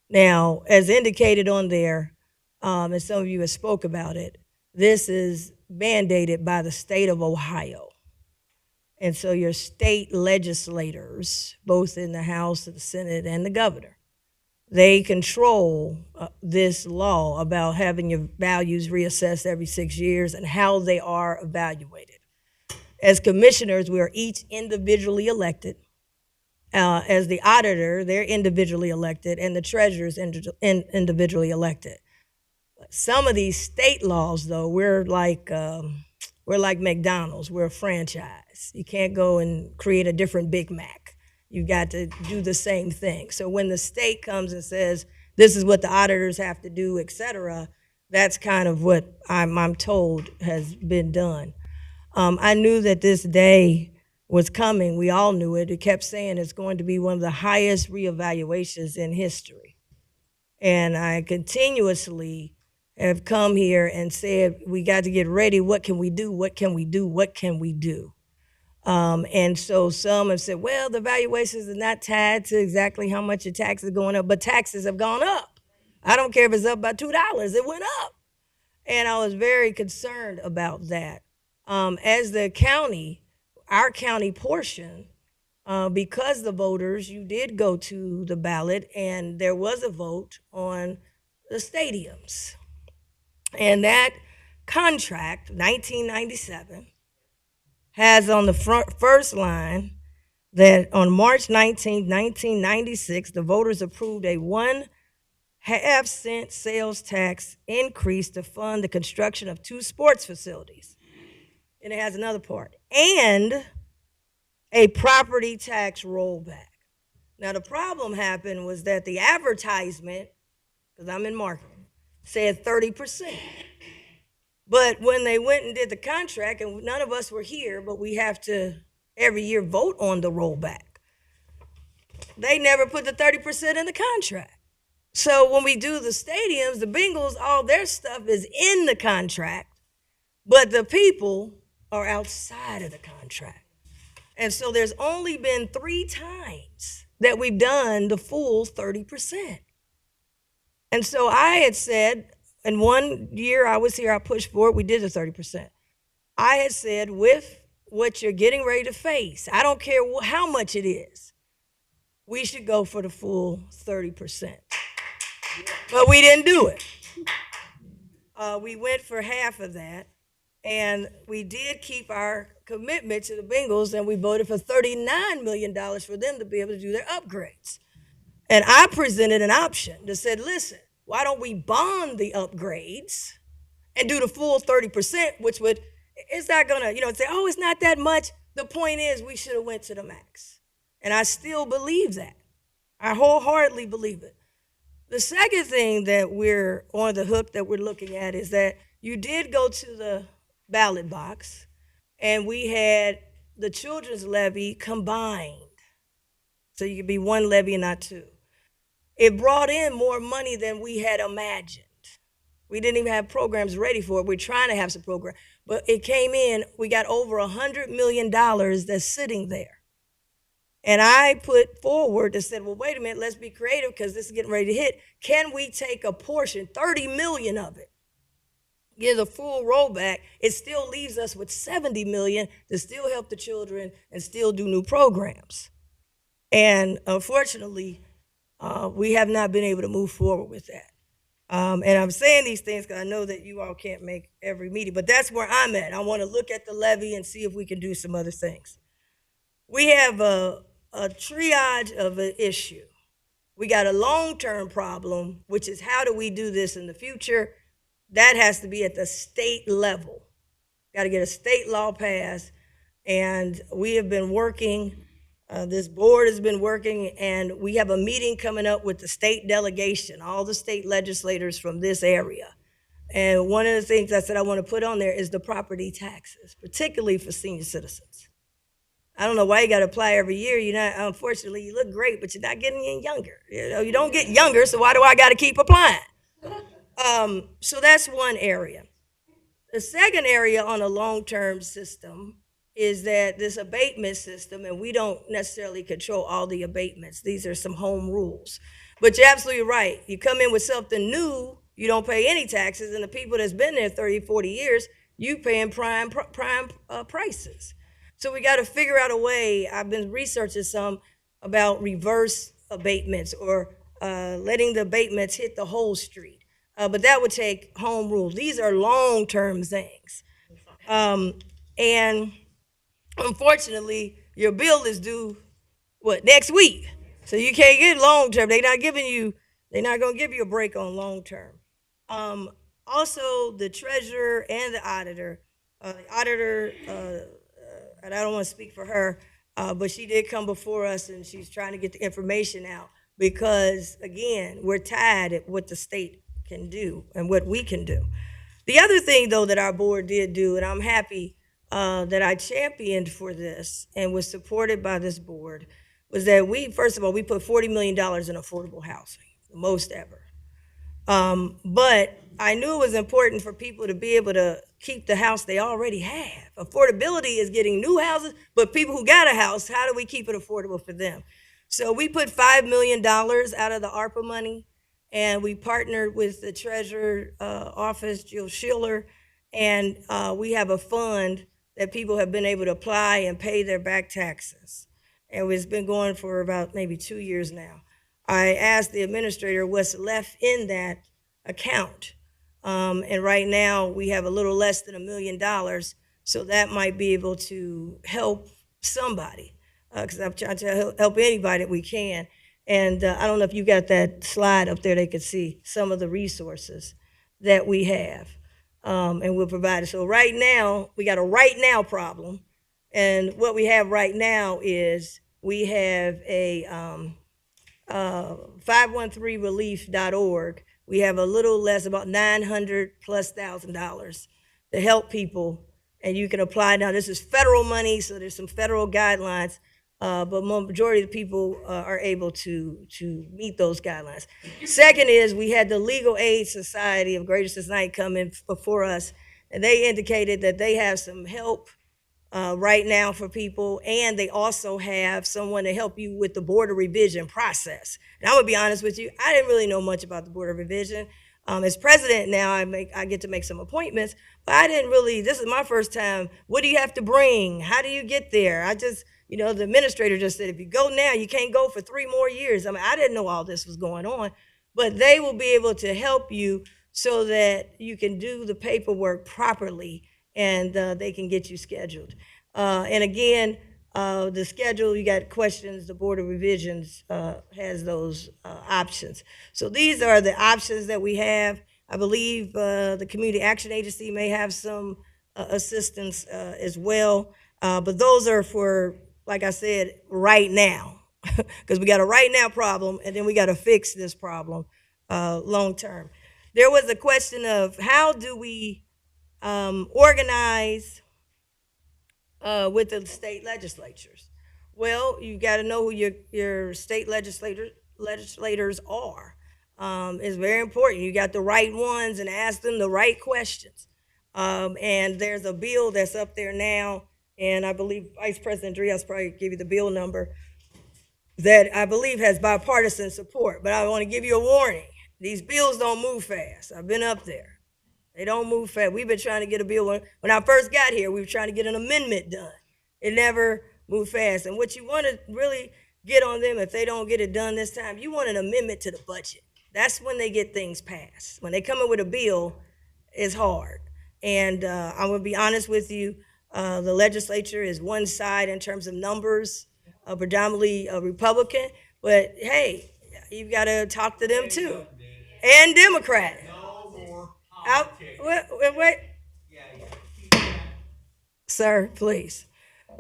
Speaker 1: Now, as indicated on there, and some of you have spoke about it, this is mandated by the state of Ohio. And so your state legislators, both in the House, the Senate, and the governor, they control this law about having your values reassessed every 6 years and how they are evaluated. As commissioners, we are each individually elected. As the auditor, they're individually elected, and the treasurer is individually elected. Some of these state laws, though, we're like McDonald's. We're a franchise. You can't go and create a different Big Mac. You got to do the same thing. So when the state comes and says, this is what the auditors have to do, et cetera, that's kind of what I'm told has been done. I knew that this day was coming. We all knew it. It kept saying it's going to be one of the highest reevaluations in history. And I continuously have come here and said, we got to get ready. What can we do? What can we do? What can we do? And so some have said, well, the valuations are not tied to exactly how much your taxes are going up, but taxes have gone up. I don't care if it's up by $2, it went up. And I was very concerned about that. As the county, our county portion, because the voters, you did go to the ballot and there was a vote on the stadiums. And that contract, 1997, has on the first line that on March 19, 1996, the voters approved a 1.5 cent sales tax increase to fund the construction of 2 sports facilities. And it has another part, and a property tax rollback. Now, the problem happened was that the advertisement, because I'm in marketing, said 30%. But when they went and did the contract, and none of us were here, but we have to every year vote on the rollback, they never put the 30% in the contract. So when we do the stadiums, the Bengals, all their stuff is in the contract, but the people are outside of the contract. And so there's only been 3 times that we've done the full 30%. And so I had said, and one year I was here, I pushed for it, we did the 30%. I had said, with what you're getting ready to face, I don't care how much it is, we should go for the full 30%. But we didn't do it. We went for half of that, and we did keep our commitment to the Bengals, and we voted for $39 million for them to be able to do their upgrades. And I presented an option that said, listen, why don't we bond the upgrades and do the full 30%, which would, it's not gonna, say, oh, it's not that much. The point is we should have went to the max. And I still believe that. I wholeheartedly believe it. The second thing that we're on the hook that we're looking at is that you did go to the ballot box and we had the children's levy combined. So you could be one levy and not two. It brought in more money than we had imagined. We didn't even have programs ready for it. We're trying to have some program, but it came in, we got over $100 million that's sitting there. And I put forward and said, well, wait a minute, let's be creative because this is getting ready to hit. Can we take a portion, 30 million of it, give the full rollback? It still leaves us with 70 million to still help the children and still do new programs. And unfortunately, we have not been able to move forward with that. And I'm saying these things because I know that you all can't make every meeting, but that's where I'm at. I want to look at the levy and see if we can do some other things. We have a triage of an issue. We got a long-term problem, which is how do we do this in the future? That has to be at the state level. Got to get a state law passed. And we have been working, this board has been working, and we have a meeting coming up with the state delegation, all the state legislators from this area. And one of the things I said I want to put on there is the property taxes, particularly for senior citizens. I don't know why you got to apply every year. You're not, unfortunately, you look great, but you're not getting any younger. You don't get younger, so why do I got to keep applying? So that's one area. The second area on a long-term system is that this abatement system, and we don't necessarily control all the abatements. These are some home rules. But you're absolutely right. You come in with something new, you don't pay any taxes, and the people that's been there 30, 40 years, you paying prime prices. So we got to figure out a way. I've been researching some about reverse abatements or letting the abatements hit the whole street. But that would take home rules. These are long-term things. And unfortunately, your bill is due, next week. So you can't get long-term. They're not going to give you a break on long-term. Also, the treasurer and the auditor, and I don't want to speak for her, but she did come before us and she's trying to get the information out because, again, we're tied at what the state can do and what we can do. The other thing, though, that our board did do, and I'm happy that I championed for this and was supported by this board, was that first of all, we put $40 million in affordable housing, the most ever. But I knew it was important for people to be able to keep the house they already have. Affordability is getting new houses, but people who got a house, how do we keep it affordable for them? So we put $5 million out of the ARPA money, and we partnered with the Treasurer Office, Jill Schiller, and we have a fund that people have been able to apply and pay their back taxes. And it's been going for about maybe 2 years now. I asked the administrator what's left in that account. And right now we have a little less than $1 million. So that might be able to help somebody, because I'm trying to help anybody that we can. And I don't know if you got that slide up there, they could see some of the resources that we have and we'll provide it. So right now, we got a right now problem. And what we have right now is we have a 513relief.org. We have a little less, about $900,000+ to help people, and you can apply. Now, this is federal money, so there's some federal guidelines, but majority of the people are able to meet those guidelines. Second is we had the Legal Aid Society of Greater Cincinnati come in before us, and they indicated that they have some help right now for people, and they also have someone to help you with the board of revision process. And I'm gonna be honest with you, I didn't really know much about the board of revision. As president now, I get to make some appointments, but I didn't really. This is my first time. What do you have to bring? How do you get there? I just, the administrator just said if you go now, you can't go for 3 more years. I mean, I didn't know all this was going on, but they will be able to help you so that you can do the paperwork properly, and they can get you scheduled. And again, the schedule, you got questions, the Board of Revisions has those options. So these are the options that we have. I believe the Community Action Agency may have some assistance as well. But those are for, like I said, right now, because we got a right now problem, and then we got to fix this problem long term. There was a question of how do we organize with the state legislatures? Well, you got to know who your state legislators are. It's very important. You got the right ones and ask them the right questions. And there's a bill that's up there now, and I believe Vice President Driehaus probably give you the bill number, that I believe has bipartisan support. But I want to give you a warning. These bills don't move fast. I've been up there. They don't move fast. We've been trying to get a bill. When I first got here, we were trying to get an amendment done. It never moved fast. And what you want to really get on them, if they don't get it done this time, you want an amendment to the budget. That's when they get things passed. When they come up with a bill, it's hard. And I'm going to be honest with you, the legislature is one side in terms of numbers, predominantly Republican. But hey, you've got to talk to them too. And Democrat. Wait. Sir, please.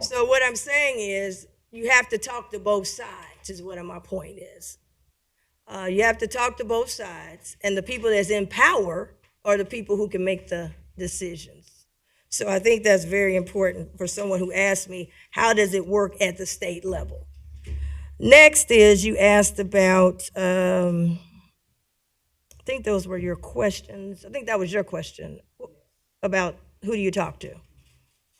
Speaker 1: So what I'm saying is you have to talk to both sides is what my point is. You have to talk to both sides, and the people that's in power are the people who can make the decisions. So I think that's very important for someone who asked me, how does it work at the state level? Next is you asked about, I think those were your questions. I think that was your question about who do you talk to?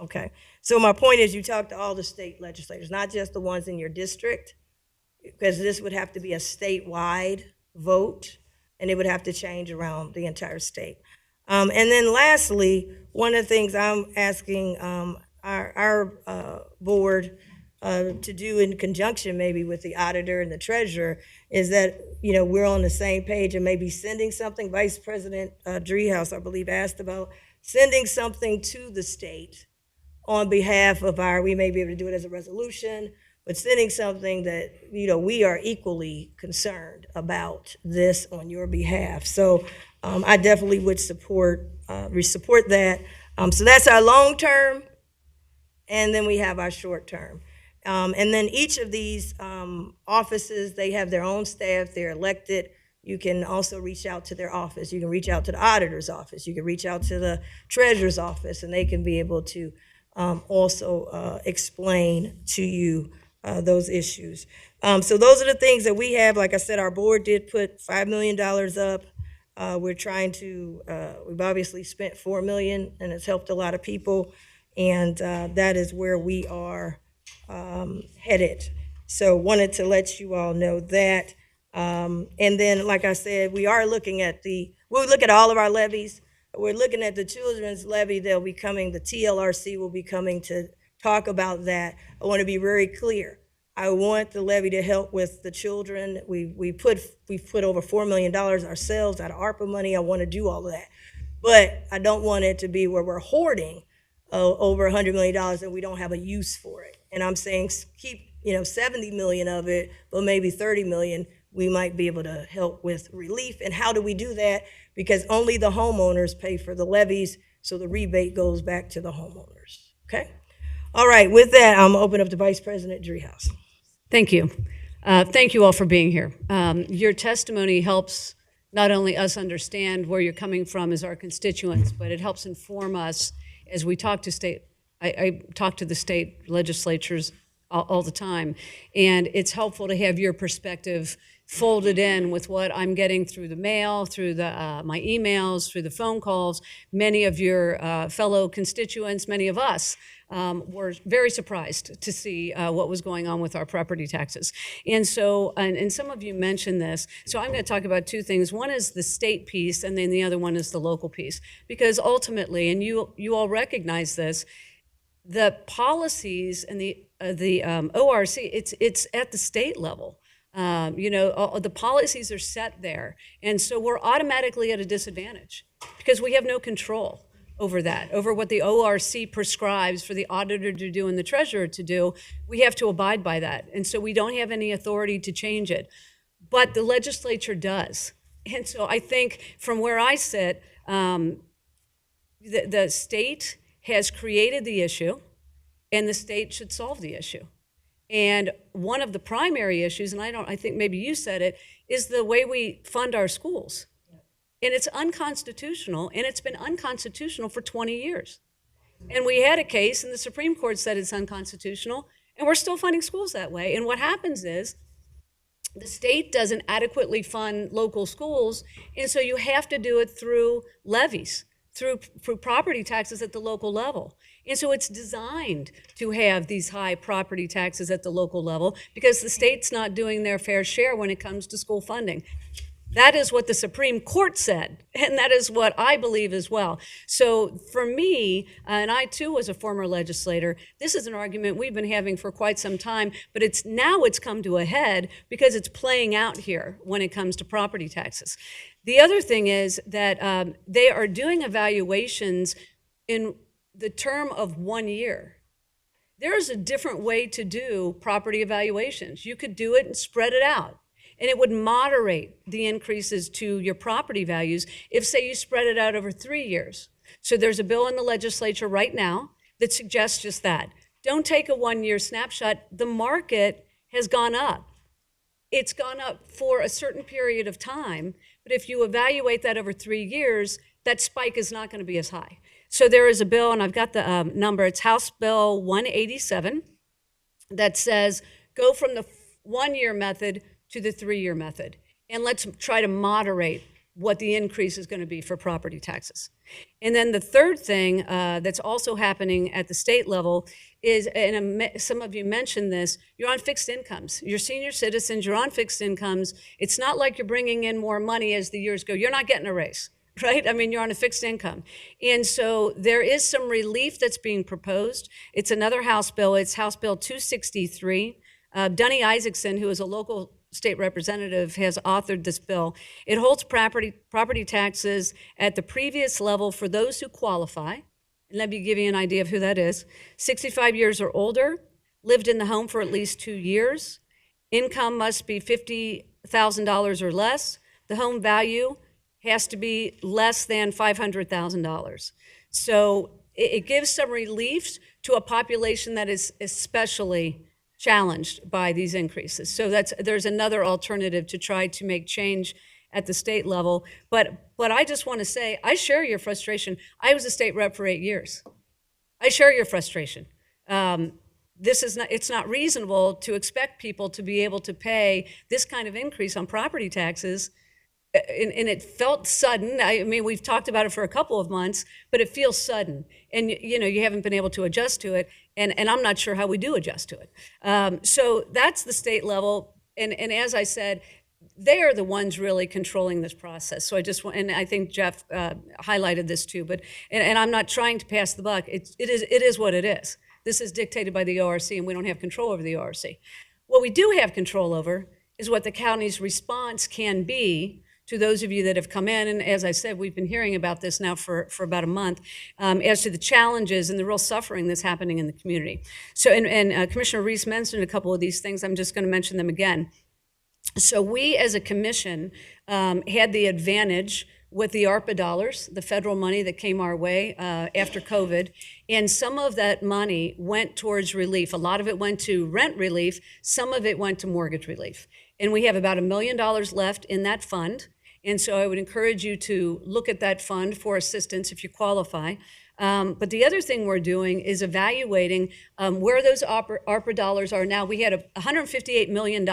Speaker 1: Okay. So my point is you talk to all the state legislators, not just the ones in your district, because this would have to be a statewide vote, and it would have to change around the entire state. And then lastly, one of the things I'm asking our board to do in conjunction maybe with the auditor and the treasurer is that, we're on the same page and maybe sending something. Vice President Driehaus, I believe, asked about sending something to the state on behalf of we may be able to do it as a resolution, but sending something that, we are equally concerned about this on your behalf. So I definitely would support that. So that's our long term, and then we have our short term. And then each of these offices, they have their own staff, they're elected. You can also reach out to their office. You can reach out to the auditor's office. You can reach out to the treasurer's office, and they can be able to also explain to you those issues. So those are the things that we have. Like I said, our board did put $5 million up. We're trying to, we've obviously spent $4 million, and it's helped a lot of people. And that is where we are headed. So wanted to let you all know that. And then, like I said, we are looking at we'll look at all of our levies. We're looking at the children's levy. They'll be coming, the TLRC will be coming to talk about that. I want to be very clear. I want the levy to help with the children. We've put over $4 million ourselves out of ARPA money. I want to do all of that. But I don't want it to be where we're hoarding over $100 million and we don't have a use for it. And I'm saying keep 70 million of it, but maybe 30 million we might be able to help with relief. And how do we do that? Because only the homeowners pay for the levies, so the rebate goes back to the homeowners. Okay? All right, with that, I'm gonna open up to Vice President Driehaus.
Speaker 18: Thank you. Thank you all for being here. Your testimony helps not only us understand where you're coming from as our constituents, but it helps inform us as we talk to I talk to the state legislatures all the time, and it's helpful to have your perspective folded in with what I'm getting through the mail, through my emails, through the phone calls. Many of your fellow constituents, many of us, were very surprised to see what was going on with our property taxes. And so, and some of you mentioned this, so I'm going to talk about two things. One is the state piece, and then the other one is the local piece. Because ultimately, and you all recognize this, the policies and the ORC, it's at the state level. The policies are set there. And so we're automatically at a disadvantage because we have no control over that, over what the ORC prescribes for the auditor to do and the treasurer to do. We have to abide by that. And so we don't have any authority to change it. But the legislature does. And so I think from where I sit, the state has created the issue, and the state should solve the issue. And one of the primary issues, and I think maybe you said it, is the way we fund our schools. And it's unconstitutional, and it's been unconstitutional for 20 years. And we had a case, and the Supreme Court said it's unconstitutional, and we're still funding schools that way. And what happens is the state doesn't adequately fund local schools, and so you have to do it through levies, through property taxes at the local level. And so it's designed to have these high property taxes at the local level because the state's not doing their fair share when it comes to school funding. That is what the Supreme Court said, and that is what I believe as well. So for me, and I too was a former legislator, this is an argument we've been having for quite some time, but it's come to a head because it's playing out here when it comes to property taxes. The other thing is that they are doing evaluations in the term of 1 year. There is a different way to do property evaluations. You could do it and spread it out. And it would moderate the increases to your property values if, say, you spread it out over 3 years. So there's a bill in the legislature right now that suggests just that. Don't take a 1-year snapshot. The market has gone up. It's gone up for a certain period of time, but if you evaluate that over 3 years, that spike is not going to be as high. So there is a bill, and I've got the number, it's House Bill 187, that says go from the 1-year method to the 3-year method. And let's try to moderate what the increase is going to be for property taxes. And then the third thing that's also happening at the state level is, and some of you mentioned this, you're on fixed incomes. You're senior citizens, you're on fixed incomes. It's not like you're bringing in more money as the years go. You're not getting a raise, right? I mean, you're on a fixed income. And so there is some relief that's being proposed. It's another House bill. It's House Bill 263. Dunny Isaacson, who is a local state representative, has authored this bill. It holds property taxes at the previous level for those who qualify. And let me give you an idea of who that is. 65 years or older, lived in the home for at least 2 years. Income must be $50,000 or less. The home value has to be less than $500,000. So it gives some relief to a population that is especially challenged by these increases. So there's another alternative to try to make change at the state level. But I just want to say, I share your frustration. I was a state rep for 8 years. I share your frustration. It's not reasonable to expect people to be able to pay this kind of increase on property taxes. And it felt sudden. I mean, we've talked about it for a couple of months, but it feels sudden. And, you haven't been able to adjust to it. And I'm not sure how we do adjust to it. So that's the state level. And as I said, they are the ones really controlling this process. So and I think Jeff highlighted this too, and I'm not trying to pass the buck. It is what it is. This is dictated by the ORC, and we don't have control over the ORC. What we do have control over is what the county's response can be to those of you that have come in. And as I said, we've been hearing about this now for about a month, as to the challenges and the real suffering that's happening in the community. So, and Commissioner Reese mentioned a couple of these things. I'm just going to mention them again. So we as a commission had the advantage with the ARPA dollars, the federal money that came our way after COVID, and some of that money went towards relief. A lot of it went to rent relief, some of it went to mortgage relief. And we have about $1 million left in that fund. And so I would encourage you to look at that fund for assistance if you qualify. But the other thing we're doing is evaluating where those ARPA dollars are now. We had $158 million.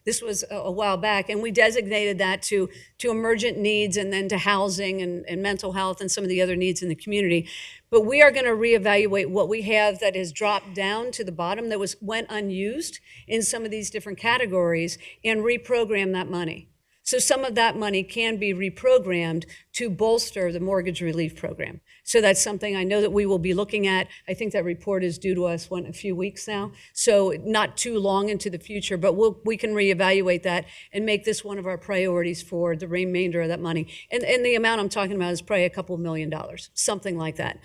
Speaker 18: This was a while back, and we designated that to emergent needs and then to housing and mental health and some of the other needs in the community. But we are going to reevaluate what we have that has dropped down to the bottom that went unused in some of these different categories and reprogram that money. So some of that money can be reprogrammed to bolster the mortgage relief program. So that's something I know that we will be looking at. I think that report is due to us in a few weeks now, so not too long into the future, but we can reevaluate that and make this one of our priorities for the remainder of that money. And the amount I'm talking about is probably a couple $1 million, something like that.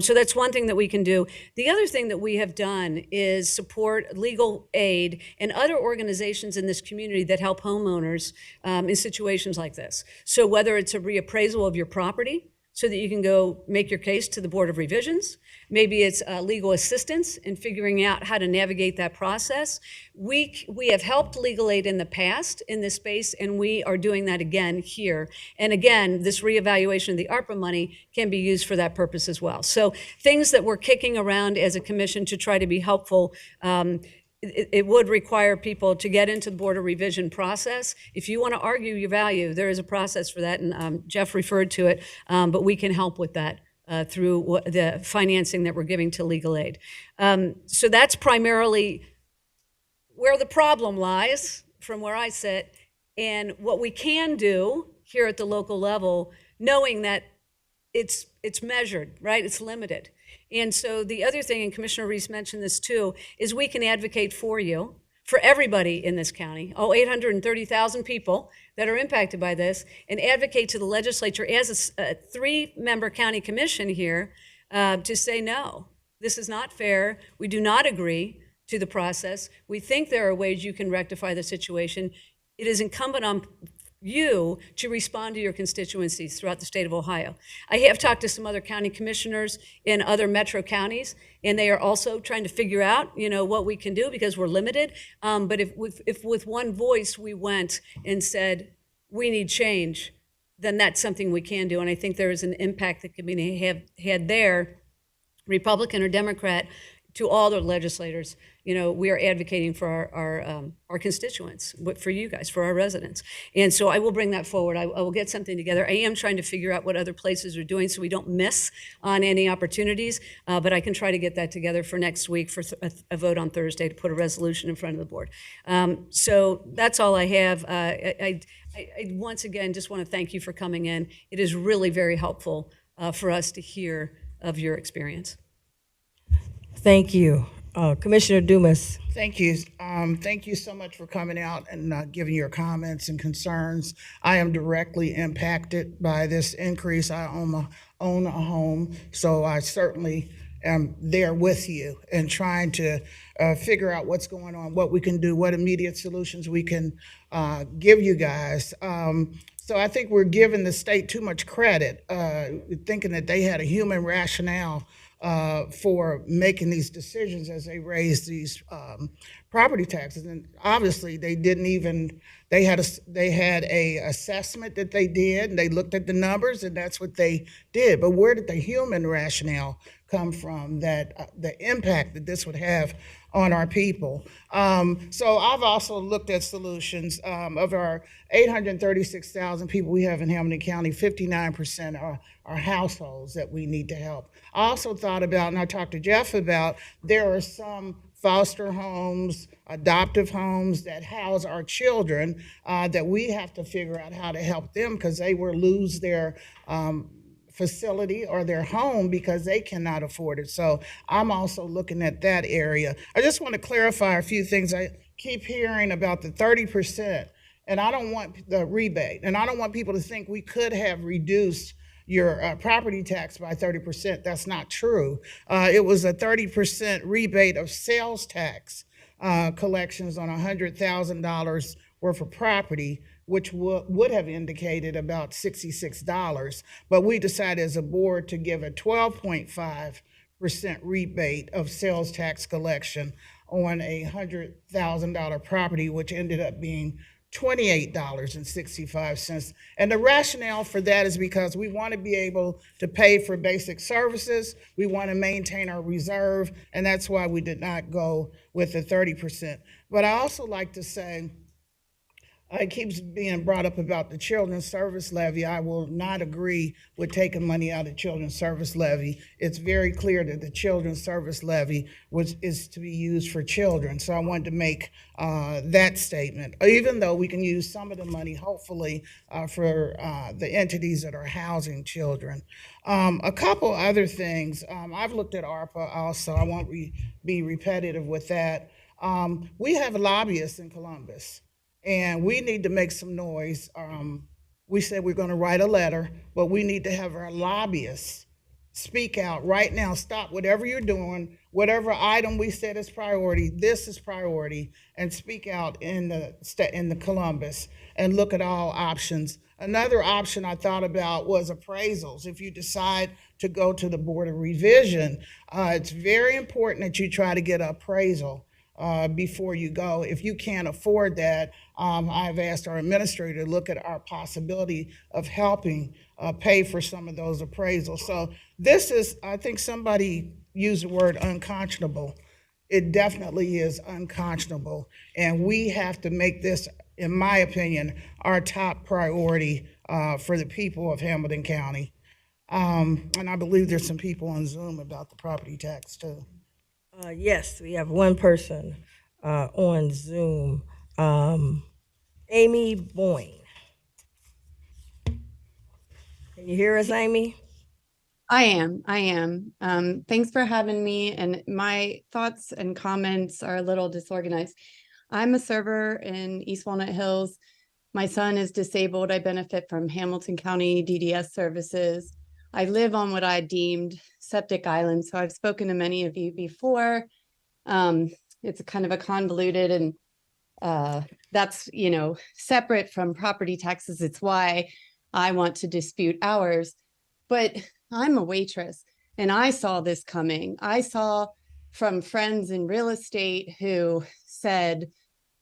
Speaker 18: So that's one thing that we can do. The other thing that we have done is support legal aid and other organizations in this community that help homeowners in situations like this. So whether it's a reappraisal of your property, so that you can go make your case to the Board of Revisions. Maybe it's legal assistance in figuring out how to navigate that process. We have helped legal aid in the past in this space, and we are doing that again here. And again, this reevaluation of the ARPA money can be used for that purpose as well. So things that we're kicking around as a commission to try to be helpful. It would require people to get into the Board of Revision process. If you want to argue your value, there is a process for that, and Jeff referred to it, but we can help with that through the financing that we're giving to legal aid. So that's primarily where the problem lies from where I sit, and what we can do here at the local level, knowing that it's measured, right? It's limited. And so the other thing, and Commissioner Reese mentioned this too, is we can advocate for you, for everybody in this county, 830,000 people that are impacted by this, and advocate to the legislature as a 3-member county commission here to say, no, this is not fair. We do not agree to the process. We think there are ways you can rectify the situation. It is incumbent on you to respond to your constituencies throughout the state of Ohio. I have talked to some other county commissioners in other metro counties, and they are also trying to figure out, what we can do because we're limited. But if with one voice we went and said, we need change, then that's something we can do. And I think there is an impact that can be had there, Republican or Democrat, to all the legislators. We are advocating for our constituents, for you guys, for our residents. And so I will bring that forward. I will get something together. I am trying to figure out what other places are doing so we don't miss on any opportunities, but I can try to get that together for next week for a vote on Thursday to put a resolution in front of the board. So that's all I have. I once again just want to thank you for coming in. It is really very helpful for us to hear of your experience.
Speaker 1: Thank you. Commissioner Dumas.
Speaker 19: Thank you. Thank you so much for coming out and giving your comments and concerns. I am directly impacted by this increase. I own a home, so I certainly am there with you and trying to figure out what's going on, what we can do, what immediate solutions we can give you guys. So I think we're giving the state too much credit, thinking that they had a human rationale for making these decisions as they raised these property taxes. And obviously they didn't even, they had a assessment that they did, and they looked at the numbers, and that's what they did. But where did the human rationale come from, that the impact that this would have on our people? So I've also looked at solutions. Of our 836,000 people we have in Hamilton County, 59% are households that we need to help. I also thought about, and I talked to Jeff about, there are some foster homes, adoptive homes that house our children that we have to figure out how to help them, because they will lose their facility or their home because they cannot afford it. So I'm also looking at that area. I just want to clarify a few things. I keep hearing about the 30%, and I don't want the rebate, and I don't want people to think we could have reduced your property tax by 30%. That's not true. It was a 30% rebate of sales tax collections on $100,000 worth of property, which would have indicated about $66. But we decided as a board to give a 12.5% rebate of sales tax collection on a $100,000 property, which ended up being $28.65. And the rationale for that is because we want to be able to pay for basic services. We want to maintain our reserve, and that's why we did not go with the 30%. But I also like to say, it keeps being brought up about the children's service levy. I will not agree with taking money out of children's service levy. It's very clear that the children's service levy is to be used for children. So I wanted to make that statement, even though we can use some of the money, hopefully, for the entities that are housing children. A couple other things. I've looked at ARPA also. I won't be repetitive with that. We have lobbyists in Columbus, and we need to make some noise. We said we're going to write a letter, but we need to have our lobbyists speak out right now. Stop whatever you're doing, whatever item we said is priority, this is priority, and speak out in the Columbus and look at all options. Another option I thought about was appraisals. If you decide to go to the Board of Revision, it's very important that you try to get an appraisal before you go. If you can't afford that, I've asked our administrator to look at our possibility of helping pay for some of those appraisals. So this is, I think somebody used the word unconscionable. It definitely is unconscionable. And we have to make this, in my opinion, our top priority for the people of Hamilton County. And I believe there's some people on Zoom about the property tax too.
Speaker 1: Yes, we have one person on Zoom, Amy Boyne. Can you hear us, Amy?
Speaker 20: I am. Thanks for having me. And my thoughts and comments are a little disorganized. I'm a server in East Walnut Hills. My son is disabled. I benefit from Hamilton County DDS services. I live on what I deemed septic island. So I've spoken to many of you before. It's kind of a convoluted and that's, separate from property taxes. It's why I want to dispute ours. But I'm a waitress and I saw this coming. I saw from friends in real estate who said,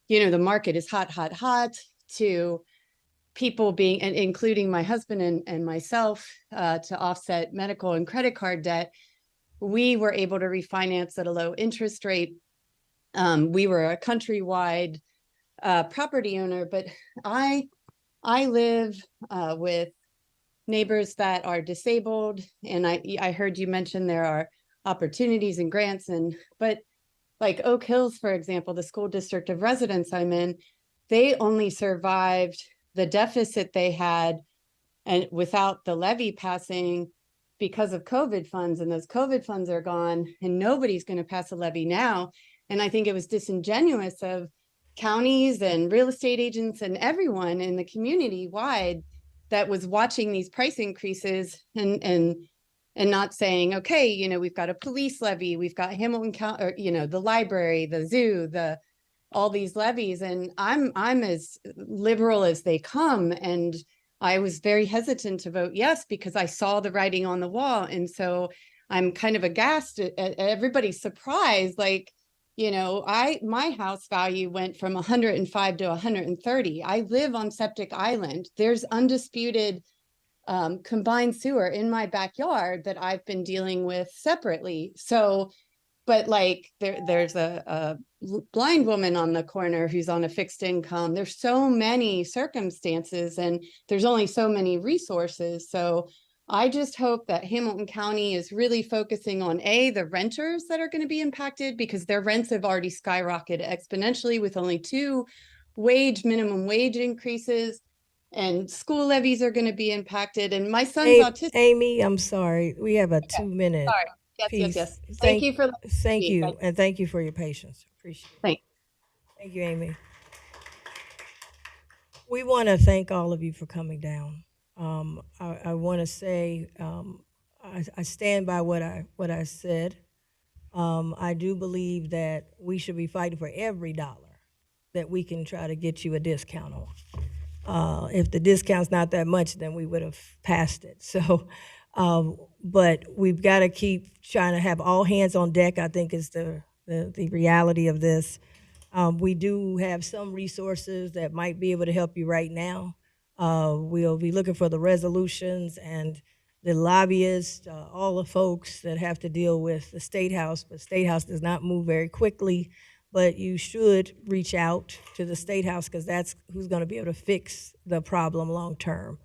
Speaker 20: the market is hot, hot, hot, to people being, and including my husband and myself, to offset medical and credit card debt. We were able to refinance at a low interest rate. We were a countrywide property owner, but I live with neighbors that are disabled, and I heard you mention there are opportunities and grants, but like Oak Hills, for example, the school district of residence I'm in, they only survived the deficit they had and without the levy passing because of COVID funds, and those COVID funds are gone and nobody's going to pass a levy now. And I think it was disingenuous of counties and real estate agents and everyone in the community wide that was watching these price increases and not saying, okay, we've got a police levy, we've got Hamilton County, or, the library, the zoo, all these levies. And I'm as liberal as they come. And I was very hesitant to vote yes, because I saw the writing on the wall. And so I'm kind of aghast at everybody's surprise. Like, my house value went from 105 to 130. I live on Septic Island. There's undisputed combined sewer in my backyard that I've been dealing with separately. So, but like there's a blind woman on the corner who's on a fixed income. There's so many circumstances and there's only so many resources. So I just hope that Hamilton County is really focusing on the renters that are going to be impacted, because their rents have already skyrocketed exponentially with only 2 minimum wage increases, and school levies are going to be impacted. And my son's autistic.
Speaker 1: Amy, I'm sorry. We have a 2-minute
Speaker 20: Sorry.
Speaker 1: piece.
Speaker 20: Yes. Thank you for
Speaker 1: Thank you. And thank you for your patience. Appreciate it.
Speaker 20: Thanks.
Speaker 1: Thank you, Amy. We want to thank all of you for coming down. I want to say I stand by what I said. I do believe that we should be fighting for every dollar that we can try to get you a discount on. If the discount's not that much, then we would have passed it. So, but we've got to keep trying to have all hands on deck, I think is the reality of this. We do have some resources that might be able to help you right now. We'll be looking for the resolutions and the lobbyists, all the folks that have to deal with the State House, but State House does not move very quickly. But you should reach out to the State House because that's who's going to be able to fix the problem long term.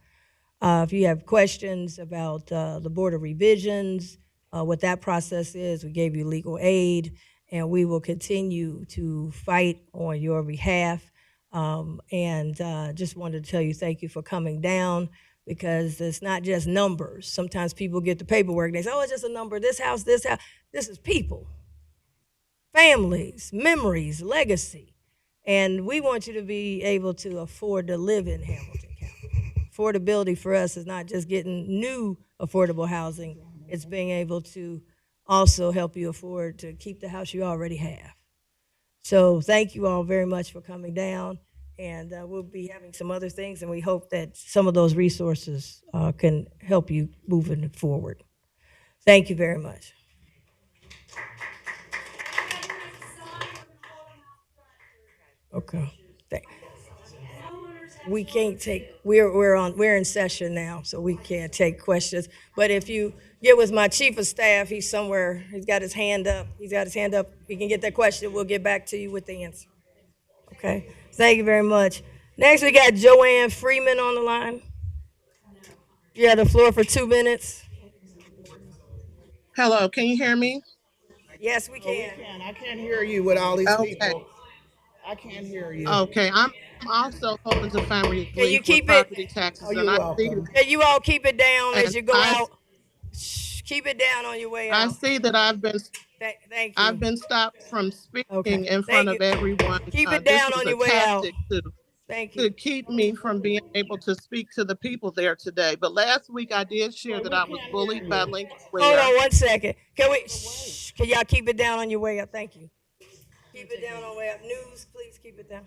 Speaker 1: If you have questions about the Board of Revisions, what that process is, we gave you legal aid, and we will continue to fight on your behalf. Just wanted to tell you thank you for coming down, because it's not just numbers. Sometimes people get the paperwork and they say, oh, it's just a number, this house, this house. This is people, families, memories, legacy. And we want you to be able to afford to live in Hamilton County. Affordability for us is not just getting new affordable housing, it's being able to also help you afford to keep the house you already have. So thank you all very much for coming down, and we'll be having some other things, and we hope that some of those resources can help you moving forward. Thank you very much. Okay. We can't take, we're in session now, so we can't take questions. But if you get with my chief of staff, he's somewhere, he's got his hand up. He can get that question, we'll get back to you with the answer. Okay, thank you very much. Next, we got Joanne Freeman on the line. You have the floor for 2 minutes.
Speaker 21: Hello, can you hear me?
Speaker 1: Yes, we can.
Speaker 19: I can't hear you with all these
Speaker 21: Okay.
Speaker 19: people. I can't hear you.
Speaker 21: Okay, I'm also hoping to find relief
Speaker 1: Can you
Speaker 21: with
Speaker 1: keep
Speaker 21: property
Speaker 1: it?
Speaker 21: taxes.
Speaker 19: Oh, you're welcome.
Speaker 1: Can you all keep it down as
Speaker 21: And
Speaker 1: you go
Speaker 21: I-
Speaker 1: out? Shh, keep it down on your way
Speaker 21: I
Speaker 1: out.
Speaker 21: see that I've been
Speaker 1: Thank you.
Speaker 21: I've been stopped from speaking
Speaker 1: Okay,
Speaker 21: in front of everyone.
Speaker 1: Keep it
Speaker 21: This
Speaker 1: down
Speaker 21: was
Speaker 1: on
Speaker 21: a
Speaker 1: your way out.
Speaker 21: tactic
Speaker 1: Thank
Speaker 21: to keep me from being able to speak to the people there today. But last week I did share that I was bullied by Lincoln
Speaker 1: Hold
Speaker 21: Ware.
Speaker 1: on 1 second. Can y'all keep it down on your way up? Thank you. Keep it down on the way up. News, please keep it down.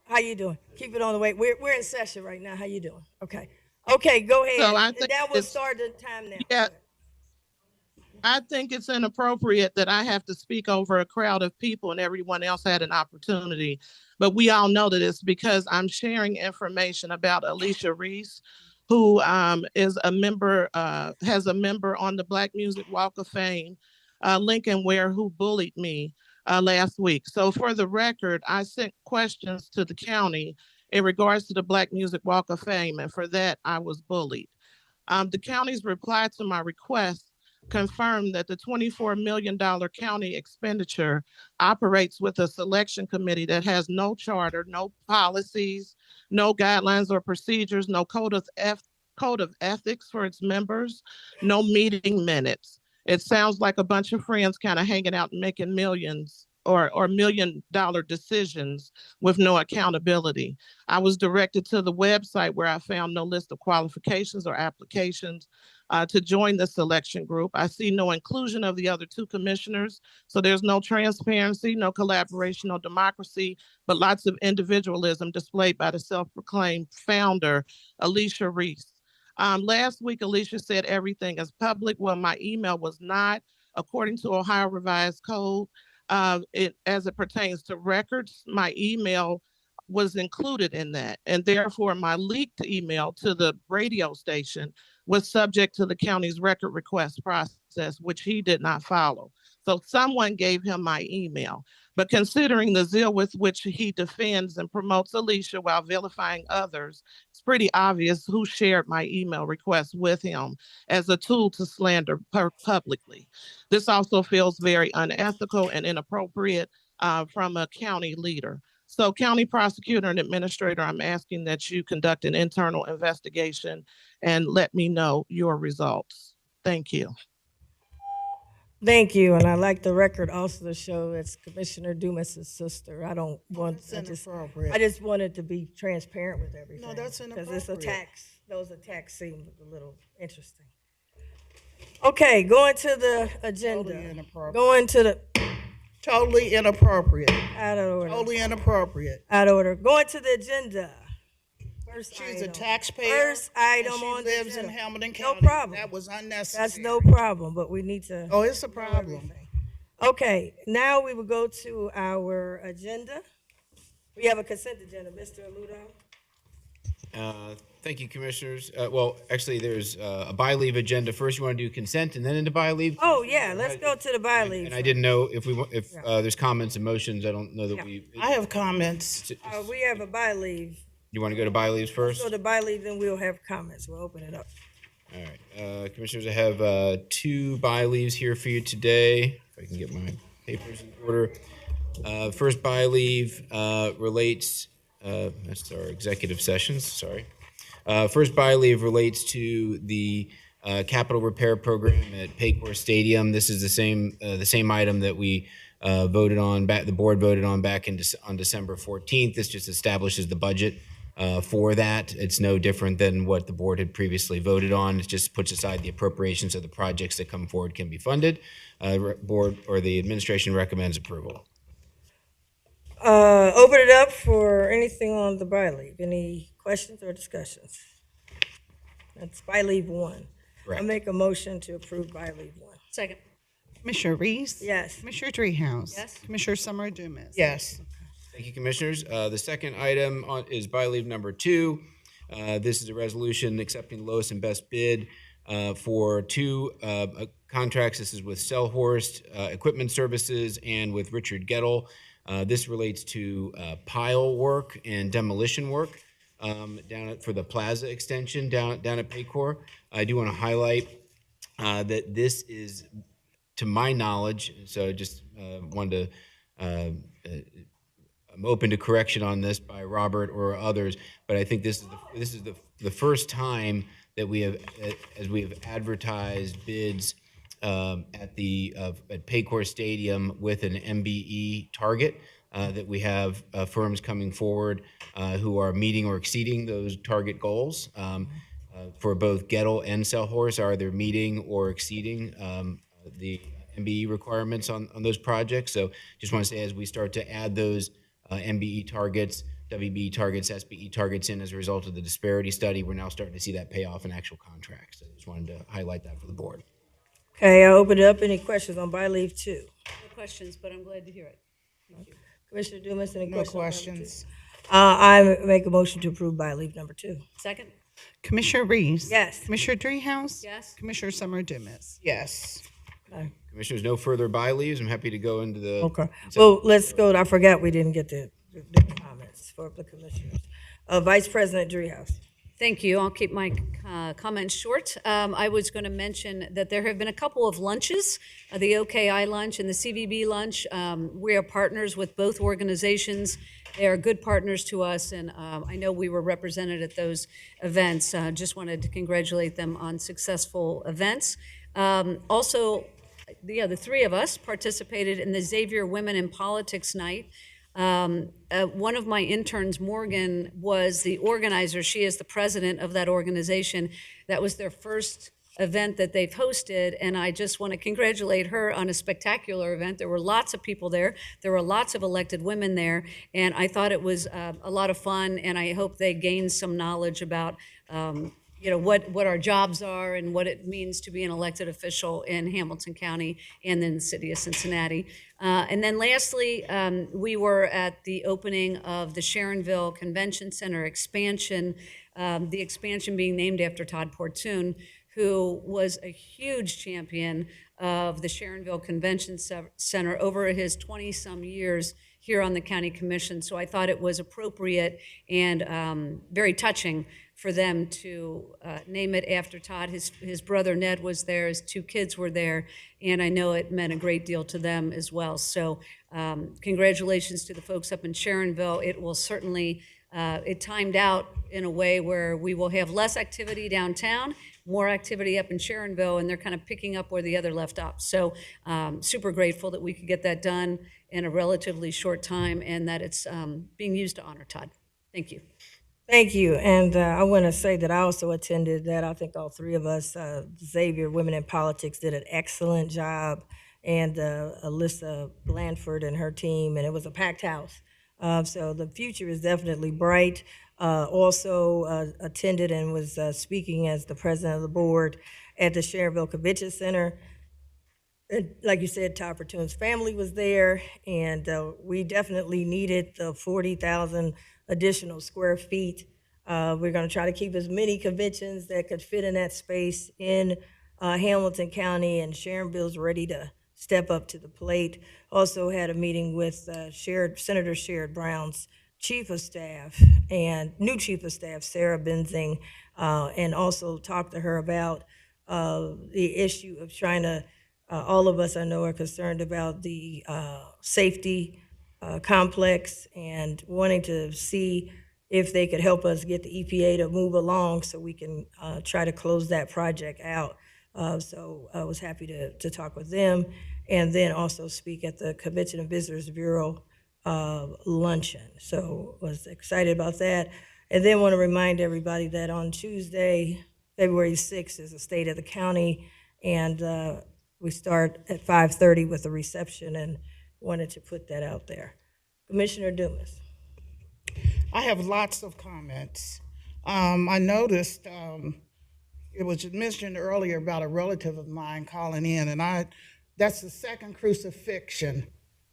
Speaker 1: How you doing? Keep it on the way. We're in session right now. How you doing? Okay. Okay, go ahead.
Speaker 21: So I
Speaker 1: And
Speaker 21: think
Speaker 1: that will
Speaker 21: it's-
Speaker 1: start the time now.
Speaker 21: Yeah. I think it's inappropriate that I have to speak over a crowd of people and everyone else had an opportunity. But we all know that it's because I'm sharing information about Alicia Reese, who is a member, has a member on the Black Music Walk of Fame, Lincoln Ware, who bullied me last week. So for the record, I sent questions to the county in regards to the Black Music Walk of Fame, and for that, I was bullied. The county's reply to my request confirmed that the $24 million county expenditure operates with a selection committee that has no charter, no policies, no guidelines or procedures, no code of ethics for its members, no meeting minutes. It sounds like a bunch of friends kind of hanging out and making millions or $1 million decisions with no accountability. I was directed to the website where I found no list of qualifications or applications to join the selection group. I see no inclusion of the other two commissioners. So there's no transparency, no collaboration, no democracy, but lots of individualism displayed by the self-proclaimed founder, Alicia Reese. Last week, Alicia said everything is public. Well, my email was not. According to Ohio Revised Code, as it pertains to records, my email was included in that. And therefore, my leaked email to the radio station was subject to the county's record request process, which he did not follow. So someone gave him my email. But considering the zeal with which he defends and promotes Alicia while vilifying others, it's pretty obvious who shared my email request with him as a tool to slander publicly. This also feels very unethical and inappropriate from a county leader. So county prosecutor and administrator, I'm asking that you conduct an internal investigation and let me know your results. Thank you.
Speaker 1: Thank you, and I like the record also to show it's Commissioner Dumas's sister. I don't want, I just wanted to be transparent with everything.
Speaker 19: No, that's
Speaker 1: because
Speaker 19: inappropriate.
Speaker 1: those attacks seem a little interesting. Okay, going to the agenda.
Speaker 19: Totally inappropriate.
Speaker 1: Going to the.
Speaker 19: Totally inappropriate.
Speaker 1: Out of order.
Speaker 19: Totally inappropriate.
Speaker 1: Out of order. Going to the agenda. First
Speaker 19: She's
Speaker 1: item.
Speaker 19: a taxpayer.
Speaker 1: First item
Speaker 19: and she
Speaker 1: on the
Speaker 19: lives in
Speaker 1: agenda.
Speaker 19: Hamilton
Speaker 1: No
Speaker 19: County.
Speaker 1: problem.
Speaker 19: That was unnecessary.
Speaker 1: That's no problem, but we need to.
Speaker 19: Oh, it's a problem.
Speaker 1: Okay, now we will go to our agenda. We have a consent agenda, Mr. Aludo.
Speaker 17: Thank you, Commissioners. Well, actually, there's a by-leave agenda. First, you want to do consent and then into by-leave?
Speaker 1: Oh, yeah, let's go to the by leave.
Speaker 17: And I didn't know if there's comments and motions. I don't know that
Speaker 19: I have comments.
Speaker 1: We have a by leave.
Speaker 17: You want to go to by-leaves first?
Speaker 1: So the by leave, then we'll have comments. We'll open it up.
Speaker 17: All right, Commissioners, I have two by-leaves here for you today. If I can get my papers in order. First by-leave relates, that's our executive sessions, sorry. First by-leave relates to the capital repair program at Paycor Stadium. This is the same item that we voted on, the board voted on back on December 14th. This just establishes the budget for that. It's no different than what the board had previously voted on. It just puts aside the appropriations of the projects that come forward can be funded. Board or the administration recommends approval.
Speaker 1: Open it up for anything on the by leave. Any questions or discussions? That's by leave one.
Speaker 17: Correct.
Speaker 1: I make a motion to approve by leave one.
Speaker 18: Second.
Speaker 3: Commissioner Reese?
Speaker 1: Yes.
Speaker 3: Commissioner Dreehouse?
Speaker 18: Yes.
Speaker 3: Commissioner Summer Dumas?
Speaker 19: Yes.
Speaker 17: Thank you, Commissioners. The second item is by leave number 2. This is a resolution accepting the lowest and best bid for two contracts. This is with Cellhorst Equipment Services and with Richard Gettle. This relates to pile work and demolition work for the plaza extension down at Paycor. I do want to highlight that this is, to my knowledge, so just wanted to I'm open to correction on this by Robert or others, but I think this is the first time that we have advertised bids at Paycor Stadium with an MBE target. That we have firms coming forward who are meeting or exceeding those target goals for both Gettle and Cellhorst. Are they meeting or exceeding the MBE requirements on those projects? So just want to say, as we start to add those MBE targets, WBE targets, SBE targets in as a result of the disparity study, we're now starting to see that pay off in actual contracts. So I just wanted to highlight that for the board.
Speaker 1: Okay, I'll open it up. Any questions on by leave 2?
Speaker 18: No questions, but I'm glad to hear it. Thank you.
Speaker 1: Commissioner Dumas, any
Speaker 19: No
Speaker 1: questions? on number
Speaker 19: questions.
Speaker 1: 2? I make a motion to approve by leave number 2.
Speaker 18: Second.
Speaker 3: Commissioner Reese?
Speaker 1: Yes.
Speaker 3: Commissioner Dreehouse?
Speaker 18: Yes.
Speaker 3: Commissioner Summer Dumas?
Speaker 19: Yes.
Speaker 1: Okay.
Speaker 17: Commissioners, no further by leaves. I'm happy to go into the.
Speaker 1: Okay. Well, let's go. I forgot we didn't get the comments for the commissioners. Vice President Dreehouse.
Speaker 18: Thank you. I'll keep my comments short. I was going to mention that there have been a couple of lunches, the OKI lunch and the CVB lunch. We are partners with both organizations. They are good partners to us, and I know we were represented at those events. Just wanted to congratulate them on successful events. Also, the three of us participated in the Xavier Women in Politics Night. One of my interns, Morgan, was the organizer. She is the president of that organization. That was their first event that they've hosted, and I just want to congratulate her on a spectacular event. There were lots of people there. There were lots of elected women there, and I thought it was a lot of fun, and I hope they gained some knowledge about what our jobs are and what it means to be an elected official in Hamilton County and in the city of Cincinnati. And then lastly, we were at the opening of the Sharonville Convention Center expansion, the expansion being named after Todd Portune, who was a huge champion of the Sharonville Convention Center over his 20-some years here on the County Commission. So I thought it was appropriate and very touching for them to name it after Todd. His brother Ned was there, his 2 kids were there, and I know it meant a great deal to them as well. So congratulations to the folks up in Sharonville. It will certainly, it timed out in a way where we will have less activity downtown, more activity up in Sharonville, and they're kind of picking up where the other left off. So super grateful that we could get that done in a relatively short time and that it's being used to honor Todd. Thank you.
Speaker 1: Thank you. And I want to say that I also attended that. I think all 3 of us, Xavier Women in Politics, did an excellent job, and Alyssa Blandford and her team, and it was a packed house. So the future is definitely bright. Also attended and was speaking as the president of the board at the Sharonville Convention Center. and like you said, Todd Pertune's family was there, and we definitely needed the 40,000 additional square feet. We're going to try to keep as many conventions that could fit in that space in Hamilton County, and Sharon Bill's ready to step up to the plate. Also had a meeting with Senator Sherrod Brown's chief of staff and new chief of staff, Sarah Benzing, and also talked to her about the issue of trying to, all of us I know are concerned about the safety complex and wanting to see if they could help us get the EPA to move along so we can try to close that project out. So I was happy to talk with them, and then also speak at the Convention and Visitors Bureau luncheon. So was excited about that. And then want to remind everybody that on Tuesday, February 6th is the State of the County, and we start at 5:30 with a reception, and wanted to put that out there. Commissioner Dumas.
Speaker 19: I have lots of comments. I noticed it was mentioned earlier about a relative of mine calling in, and that's the second crucifixion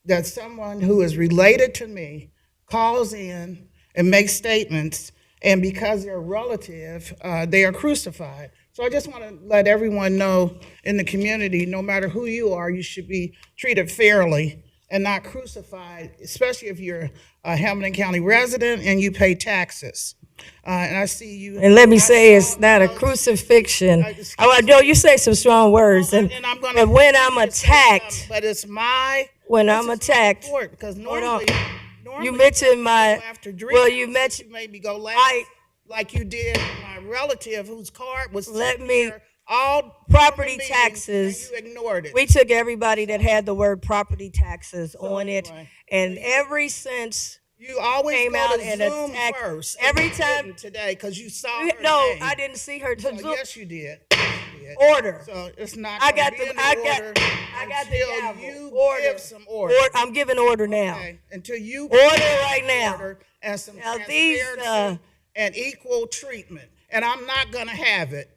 Speaker 19: that someone who is related to me calls in and makes statements, and because they're a relative, they are crucified. So I just want to let everyone know in the community, no matter who you are, you should be treated fairly and not crucified, especially if you're a Hamilton County resident and you pay taxes. And I see you.
Speaker 1: And let me say, it's not a crucifixion. I know you say some strong words, and but when I'm attacked,
Speaker 19: but it's my.
Speaker 1: When I'm attacked,
Speaker 19: because normally
Speaker 1: you mentioned my.
Speaker 19: Well, you mentioned maybe go last, like you did my relative whose card was.
Speaker 1: Let me.
Speaker 19: All
Speaker 1: property taxes.
Speaker 19: You ignored it.
Speaker 1: We took everybody that had the word property taxes on it, and ever since
Speaker 19: you always
Speaker 1: came
Speaker 19: go
Speaker 1: out
Speaker 19: to
Speaker 1: and
Speaker 19: Zoom
Speaker 1: attacked
Speaker 19: first.
Speaker 1: every time
Speaker 19: today because you saw her
Speaker 1: no,
Speaker 19: name.
Speaker 1: I didn't see her.
Speaker 19: So yes, you did.
Speaker 1: Order.
Speaker 19: So it's not.
Speaker 1: I got
Speaker 19: the.
Speaker 1: I got the gavel.
Speaker 19: You
Speaker 1: order.
Speaker 19: Give some order.
Speaker 1: I'm giving order now.
Speaker 19: Okay. Until you
Speaker 1: order right now.
Speaker 19: Order and some
Speaker 1: now
Speaker 19: transparency and equal treatment, and I'm not gonna have it.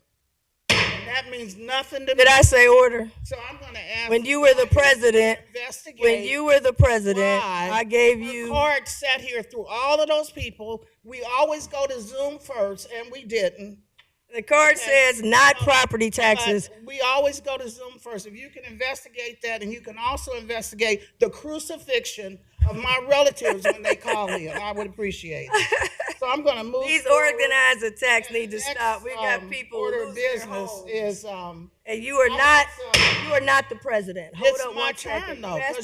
Speaker 19: That means nothing to me.
Speaker 1: Did I say order?
Speaker 19: So I'm going to ask.
Speaker 1: When you were the president, I gave you.
Speaker 19: The card sat here through all of those people. We always go to Zoom first, and we didn't.
Speaker 1: The card says not property taxes.
Speaker 19: We always go to Zoom first. If you can investigate that, and you can also investigate the crucifixion of my relatives when they call in, I would appreciate it. So I'm going to move.
Speaker 1: These organized attacks need to stop. We got people.
Speaker 19: Order of business is.
Speaker 1: And you are not the president. Hold
Speaker 19: it's
Speaker 1: up
Speaker 19: my
Speaker 1: one
Speaker 19: turn,
Speaker 1: second.
Speaker 19: though.
Speaker 1: That's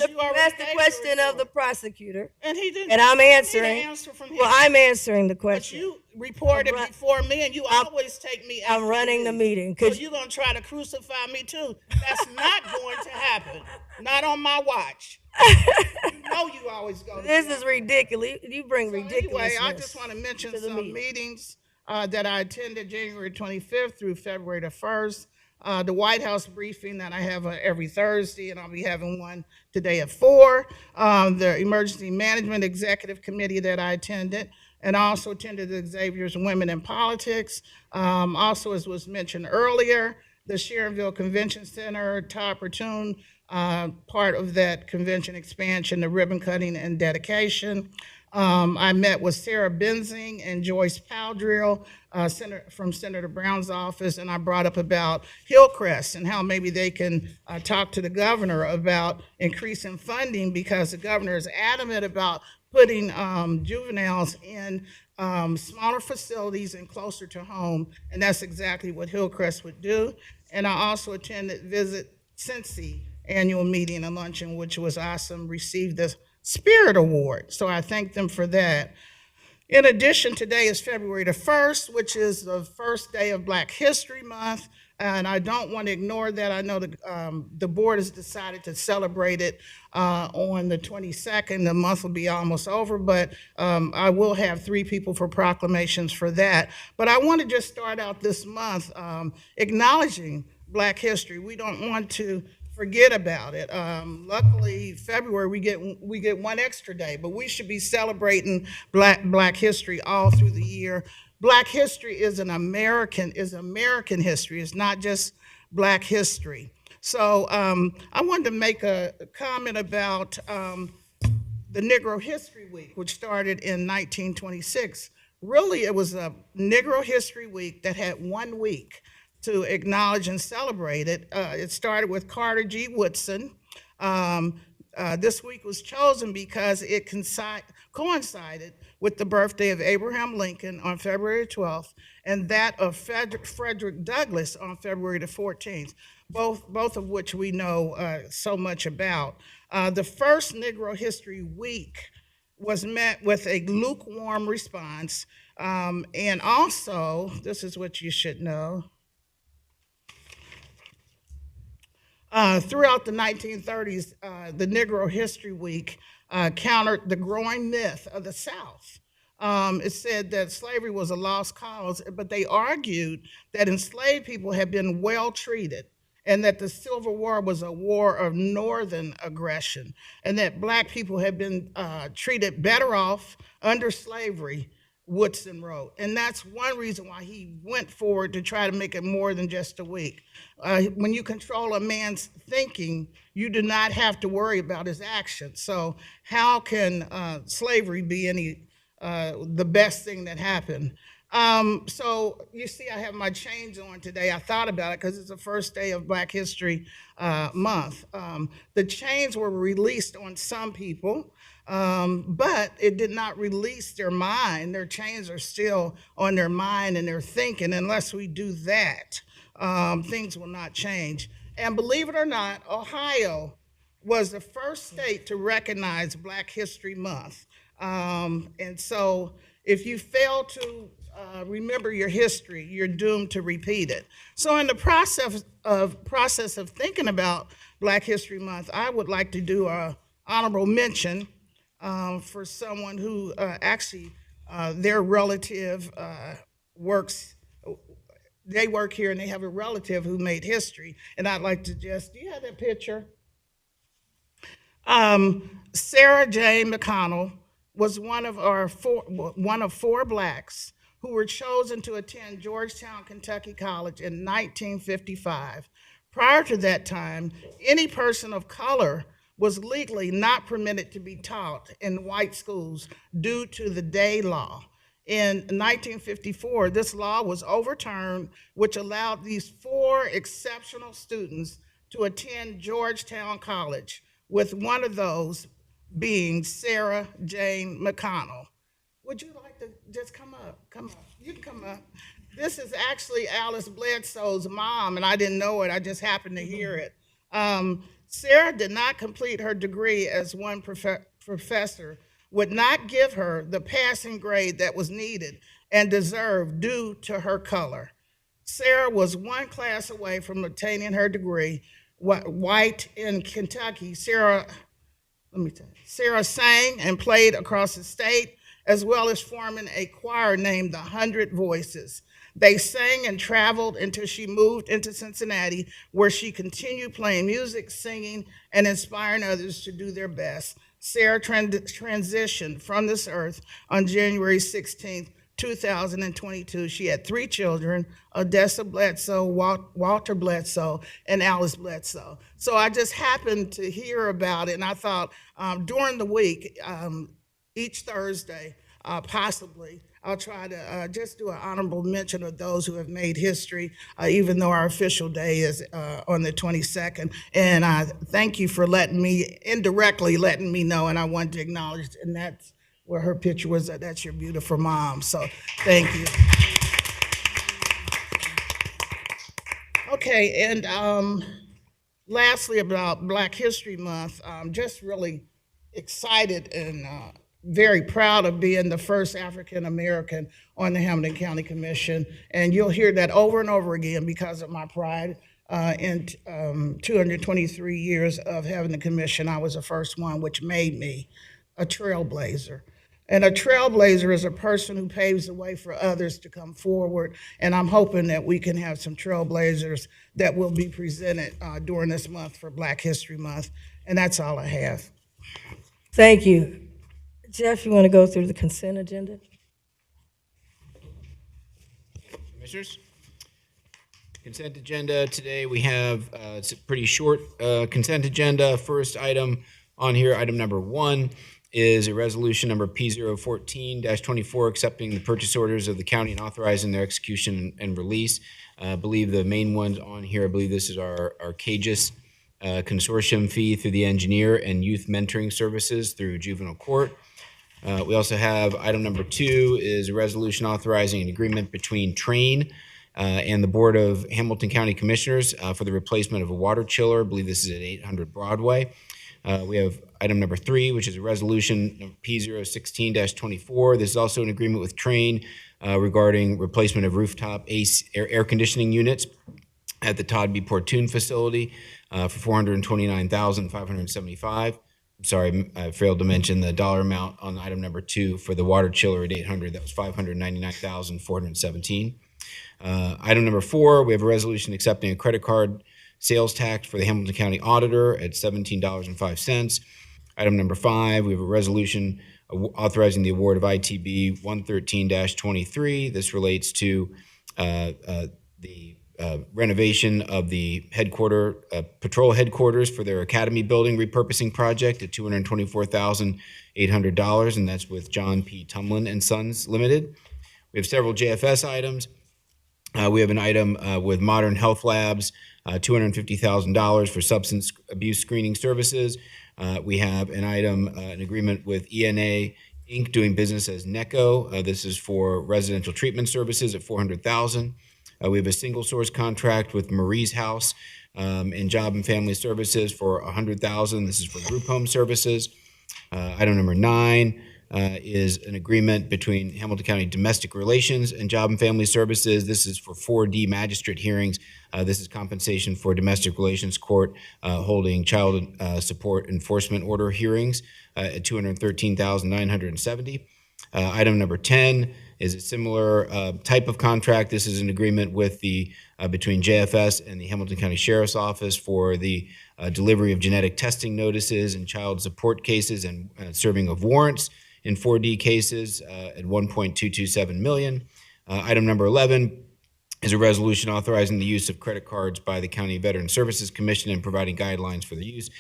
Speaker 1: the question of the prosecutor.
Speaker 19: And he didn't.
Speaker 1: And I'm answering.
Speaker 19: Answer from him.
Speaker 1: Well, I'm answering the question.
Speaker 19: But you reported before me, and you always take me.
Speaker 1: I'm running the meeting.
Speaker 19: So you're gonna try to crucify me too? That's not going to happen. Not on my watch. You know you always go.
Speaker 1: This is ridiculous. You bring ridiculous.
Speaker 19: Anyway, I just want to mention some meetings that I attended January 25th through February the 1st. The White House briefing that I have every Thursday, and I'll be having one today at 4. The Emergency Management Executive Committee that I attended, and I also attended the Xavier's Women in Politics. Also, as was mentioned earlier, the Sharonville Convention Center, Todd Pertune, part of that convention expansion, the ribbon cutting and dedication. I met with Sarah Benzing and Joyce Powdrill from Senator Brown's office, and I brought up about Hillcrest and how maybe they can talk to the governor about increasing funding, because the governor is adamant about putting juveniles in smaller facilities and closer to home, and that's exactly what Hillcrest would do. And I also attended Visit Cincy annual meeting and luncheon, which was awesome, received the Spirit Award. So I thank them for that. In addition, today is February the 1st, which is the first day of Black History Month. And I don't want to ignore that. I know the board has decided to celebrate it on the 22nd. The month will be almost over, but I will have 3 people for proclamations for that. But I want to just start out this month acknowledging Black history. We don't want to forget about it. Luckily, February we get one extra day, but we should be celebrating Black history all through the year. Black history is American history. It's not just Black history. So I wanted to make a comment about the Negro History Week, which started in 1926. Really, it was a Negro History Week that had 1 week to acknowledge and celebrate it. It started with Carter G. Woodson. This week was chosen because it coincided with the birthday of Abraham Lincoln on February 12th and that of Frederick Douglass on February the 14th, both of which we know so much about. The first Negro History Week was met with a lukewarm response, and also, this is what you should know, throughout the 1930s, the Negro History Week countered the growing myth of the South. It said that slavery was a lost cause, but they argued that enslaved people had been well treated and that the Civil War was a war of northern aggression and that Black people had been treated better off under slavery, Woodson wrote. And that's one reason why he went forward to try to make it more than just a week. When you control a man's thinking, you do not have to worry about his actions. So how can slavery be the best thing that happened? So you see I have my chains on today. I thought about it because it's the first day of Black History Month. The chains were released on some people, but it did not release their mind. Their chains are still on their mind and their thinking. Unless we do that, things will not change. And believe it or not, Ohio was the first state to recognize Black History Month. And so if you fail to remember your history, you're doomed to repeat it. So in the process of thinking about Black History Month, I would like to do an honorable mention for someone who actually, their relative they work here and they have a relative who made history. And I'd like to do you have that picture? Sarah Jane McConnell was one of four Blacks who were chosen to attend Georgetown, Kentucky College in 1955. Prior to that time, any person of color was legally not permitted to be taught in white schools due to the Day Law. In 1954, this law was overturned, which allowed these four exceptional students to attend Georgetown College, with one of those being Sarah Jane McConnell. Would you like to just come up? Come up. You can come up. This is actually Alice Bledsoe's mom, and I didn't know it. I just happened to hear it. Sarah did not complete her degree as one professor would not give her the passing grade that was needed and deserved due to her color. Sarah was one class away from obtaining her degree. White in Kentucky, Sarah sang and played across the state, as well as forming a choir named the 100 Voices. They sang and traveled until she moved into Cincinnati, where she continued playing music, singing, and inspiring others to do their best. Sarah transitioned from this earth on January 16th, 2022. She had 3 children, Odessa Bledsoe, Walter Bledsoe, and Alice Bledsoe. So I just happened to hear about it, and I thought during the week, each Thursday, possibly, I'll try to just do an honorable mention of those who have made history, even though our official day is on the 22nd. And I thank you for indirectly letting me know, and I wanted to acknowledge, and that's where her picture was. That's your beautiful mom, so thank you. Okay, and lastly about Black History Month, I'm just really excited and very proud of being the first African American on the Hamilton County Commission, and you'll hear that over and over again because of my pride. In 223 years of having the commission, I was the first one, which made me a trailblazer. And a trailblazer is a person who paves the way for others to come forward, and I'm hoping that we can have some trailblazers that will be presented during this month for Black History Month, and that's all I have.
Speaker 1: Thank you. Jeff, you want to go through the consent agenda?
Speaker 17: Commissioners, Consent agenda today, we have, it's a pretty short consent agenda. First item on here, item number 1, is a resolution number P014-24, accepting the purchase orders of the county and authorizing their execution and release. I believe the main ones on here, I believe this is our CAGIS consortium fee through the engineer and youth mentoring services through juvenile court. We also have item number 2 is a resolution authorizing an agreement between Train and the Board of Hamilton County Commissioners for the replacement of a water chiller. I believe this is at 800 Broadway. We have item number 3, which is a resolution P016-24. This is also an agreement with Train regarding replacement of rooftop air conditioning units at the Todd B. Portune facility for $429,575. I'm sorry, I failed to mention the dollar amount on item number 2 for the water chiller at 800. That was $599,417. Item number 4, we have a resolution accepting a credit card sales tax for the Hamilton County Auditor at $17.05. Item number 5, we have a resolution authorizing the award of ITB 113-23. This relates to the renovation of the patrol headquarters for their academy building repurposing project at $224,800, and that's with John P. Tumlin and Sons Limited. We have several JFS items. We have an item with Modern Health Labs, $250,000 for substance abuse screening services. We have an item, an agreement with ENA Inc. doing business as NECO. This is for residential treatment services at $400,000. We have a single source contract with Marie's House and Job and Family Services for $100,000. This is for group home services. Item number 9 is an agreement between Hamilton County Domestic Relations and Job and Family Services. This is for 4D magistrate hearings. This is compensation for Domestic Relations Court holding child support enforcement order hearings at $213,970. Item number 10 is a similar type of contract. This is an agreement with between JFS and the Hamilton County Sheriff's Office for the delivery of genetic testing notices in child support cases and serving of warrants in 4D cases at $1.227 million. Item number 11 is a resolution authorizing the use of credit cards by the County Veteran Services Commission and providing guidelines for the use,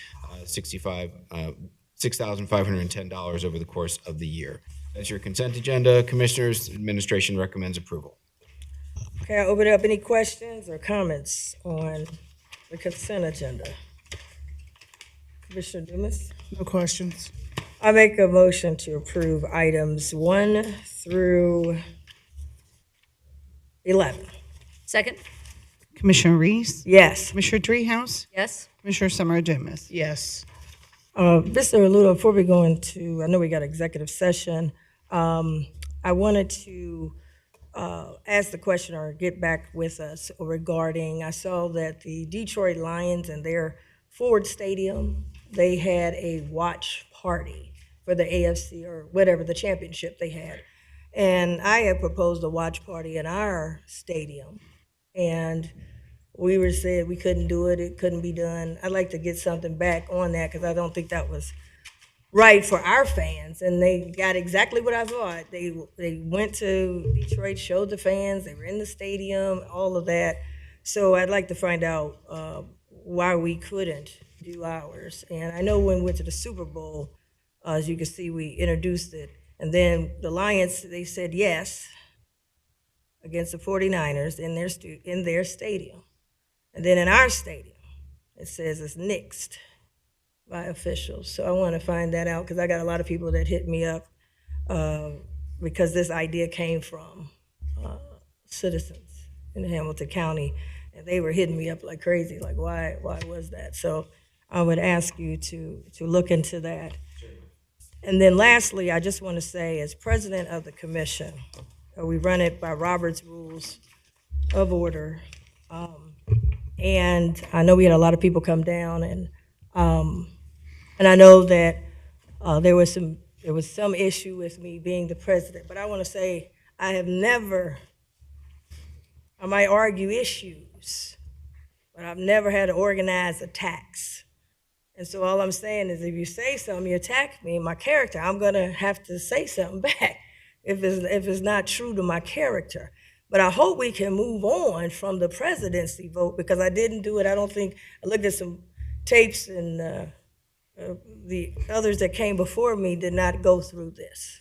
Speaker 17: $6,510 over the course of the year. That's your consent agenda, Commissioners. Administration recommends approval.
Speaker 1: Okay, I open it up. Any questions or comments on the consent agenda? Commissioner Dumas?
Speaker 19: No questions.
Speaker 1: I make a motion to approve items 1 through 11.
Speaker 18: Second?
Speaker 3: Commissioner Reese?
Speaker 1: Yes.
Speaker 3: Commissioner Dreehouse?
Speaker 18: Yes.
Speaker 3: Commissioner Summer Dumas?
Speaker 19: Yes.
Speaker 1: Mr. Aludo, before we go into, I know we got executive session, I wanted to ask the question or get back with us regarding, I saw that the Detroit Lions and their Ford Stadium, they had a watch party for the AFC or whatever, the championship they had. And I had proposed a watch party in our stadium. And we were said we couldn't do it, it couldn't be done. I'd like to get something back on that because I don't think that was right for our fans. And they got exactly what I thought. They went to Detroit, showed the fans, they were in the stadium, all of that. So I'd like to find out why we couldn't do ours. And I know when we went to the Super Bowl, as you can see, we introduced it. And then the Lions, they said yes against the 49ers in their stadium. And then in our stadium, it says it's nixed by officials. So I want to find that out because I got a lot of people that hit me up because this idea came from citizens in Hamilton County. And they were hitting me up like crazy, like why was that? So I would ask you to look into that. And then lastly, I just want to say, as president of the commission, we run it by Robert's Rules of Order. And I know we had a lot of people come down, and I know that there was some issue with me being the president. But I want to say I have never. I might argue issues, but I've never had to organize attacks. And so all I'm saying is if you say something, you attack me, my character, I'm gonna have to say something back if it's not true to my character. But I hope we can move on from the presidency vote, because I didn't do it. I don't think, I looked at some tapes, and the others that came before me did not go through this.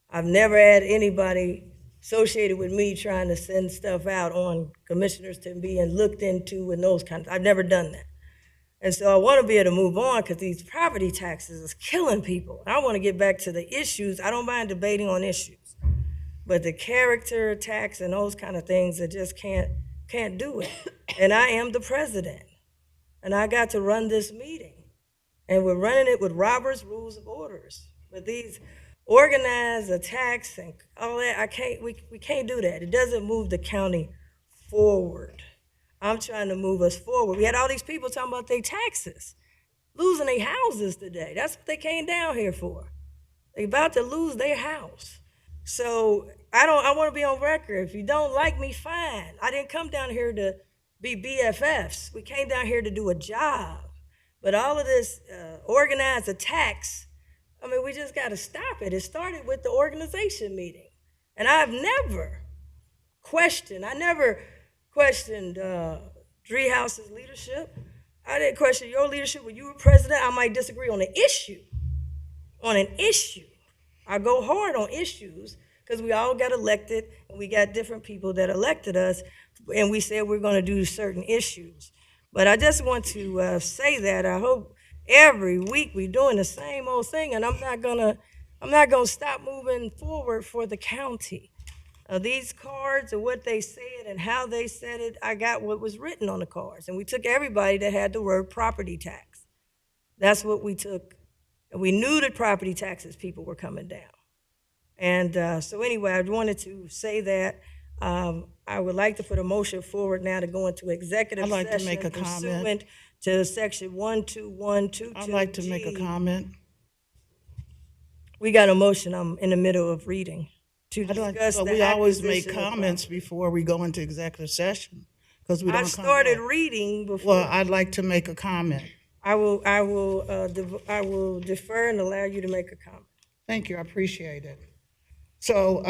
Speaker 1: I've never had anybody associated with me trying to send stuff out on commissioners to be and looked into and those kinds. I've never done that. And so I want to be able to move on, because these property taxes is killing people. I want to get back to the issues. I don't mind debating on issues, but the character tax and those kind of things, I just can't do it. And I am the president, and I got to run this meeting, and we're running it with Robert's Rules of Orders. But these organized attacks and all that, we can't do that. It doesn't move the county forward. I'm trying to move us forward. We had all these people talking about their taxes, losing their houses today. That's what they came down here for. They about to lose their house. So I want to be on record. If you don't like me, fine. I didn't come down here to be BFFs. We came down here to do a job. But all of this organized attacks, I mean, we just got to stop it. It started with the organization meeting. And I've never questioned Driehaus's leadership. I didn't question your leadership when you were president. I might disagree on an issue. I go hard on issues, because we all got elected, and we got different people that elected us, and we said we're going to do certain issues. But I just want to say that I hope every week we're doing the same old thing, and I'm not gonna stop moving forward for the county. These cards are what they said and how they said it. I got what was written on the cards, and we took everybody that had the word property tax. That's what we took. And we knew that property taxes people were coming down. And so anyway, I wanted to say that. I would like to put a motion forward now to go into executive session.
Speaker 19: I'd like to make a comment.
Speaker 1: Pursuant to section 12122G.
Speaker 19: I'd like to make a comment.
Speaker 1: We got a motion I'm in the middle of reading to discuss the
Speaker 19: we always make
Speaker 1: acquisition of
Speaker 19: comments
Speaker 1: property.
Speaker 19: before we go into executive session, because we don't
Speaker 1: I
Speaker 19: come
Speaker 1: started
Speaker 19: back.
Speaker 1: reading before.
Speaker 19: Well, I'd like to make a comment.
Speaker 1: I will defer and allow you to make a comment.
Speaker 19: Thank you, I appreciate it. So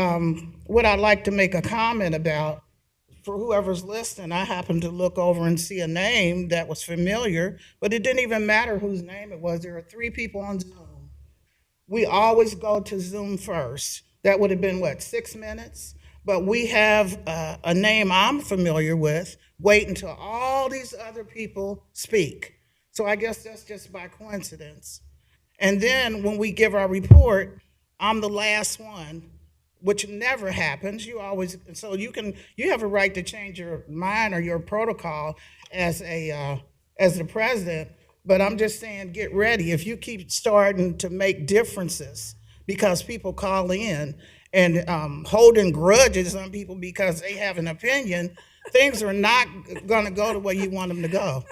Speaker 19: what I'd like to make a comment about, for whoever's listening, I happened to look over and see a name that was familiar, but it didn't even matter whose name it was. There are 3 people on Zoom. We always go to Zoom first. That would have been, what, 6 minutes? But we have a name I'm familiar with, wait until all these other people speak. So I guess that's just by coincidence. And then when we give our report, I'm the last one, which never happens. You always, so you have a right to change your mind or your protocol as the president, but I'm just saying, get ready. If you keep starting to make differences because people call in and holding grudges on people because they have an opinion, things are not gonna go the way you want them to go.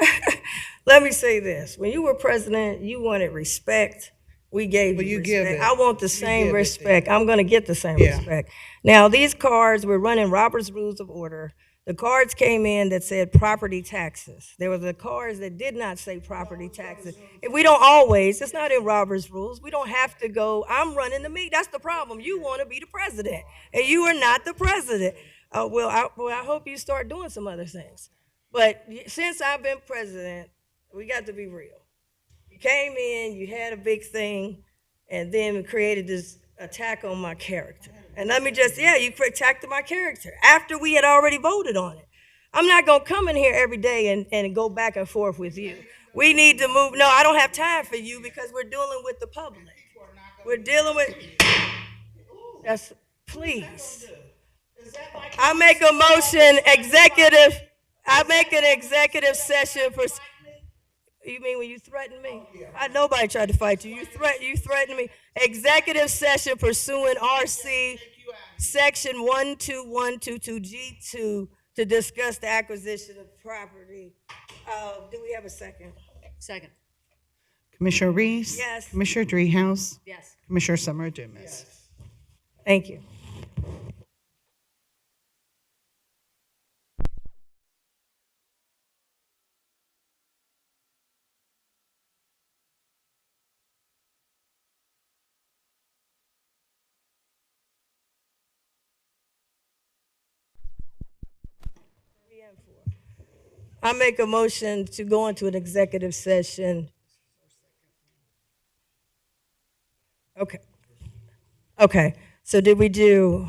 Speaker 1: Let me say this. When you were president, you wanted respect. We gave you respect. I want the same respect. I'm going to get the same respect. Now, these cards, we're running Robert's Rules of Order. The cards came in that said property taxes. There were the cards that did not say property taxes. If we don't always, it's not in Robert's Rules. We don't have to go, I'm running the meeting. That's the problem. You want to be the president, and you are not the president. I hope you start doing some other things. But since I've been president, we got to be real. You came in, you had a big thing, and then created this attack on my character. And let me just, you attacked my character after we had already voted on it. I'm not going to come in here every day and go back and forth with you. We need to move. No, I don't have time for you, because we're dealing with the public. We're dealing with, please. I make a motion, I make an executive session for. You mean when you threatened me? Nobody tried to fight you. You threatened me. Executive session pursuant RC section 12122G2 to discuss the acquisition of property. Do we have a second?
Speaker 18: Second.
Speaker 3: Commissioner Reese?
Speaker 1: Yes.
Speaker 3: Commissioner Driehaus?
Speaker 18: Yes.
Speaker 3: Commissioner Summer Dumas?
Speaker 1: Thank you. I make a motion to go into an executive session. Okay. Okay, so did we do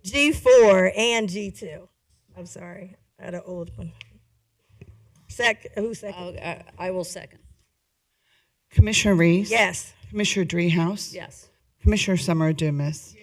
Speaker 1: G4 and G2? I'm sorry, I had an old one. Who's second?
Speaker 18: I will second.
Speaker 3: Commissioner Reese?
Speaker 1: Yes.
Speaker 3: Commissioner Dreehouse?
Speaker 18: Yes.
Speaker 3: Commissioner Summer Dumas?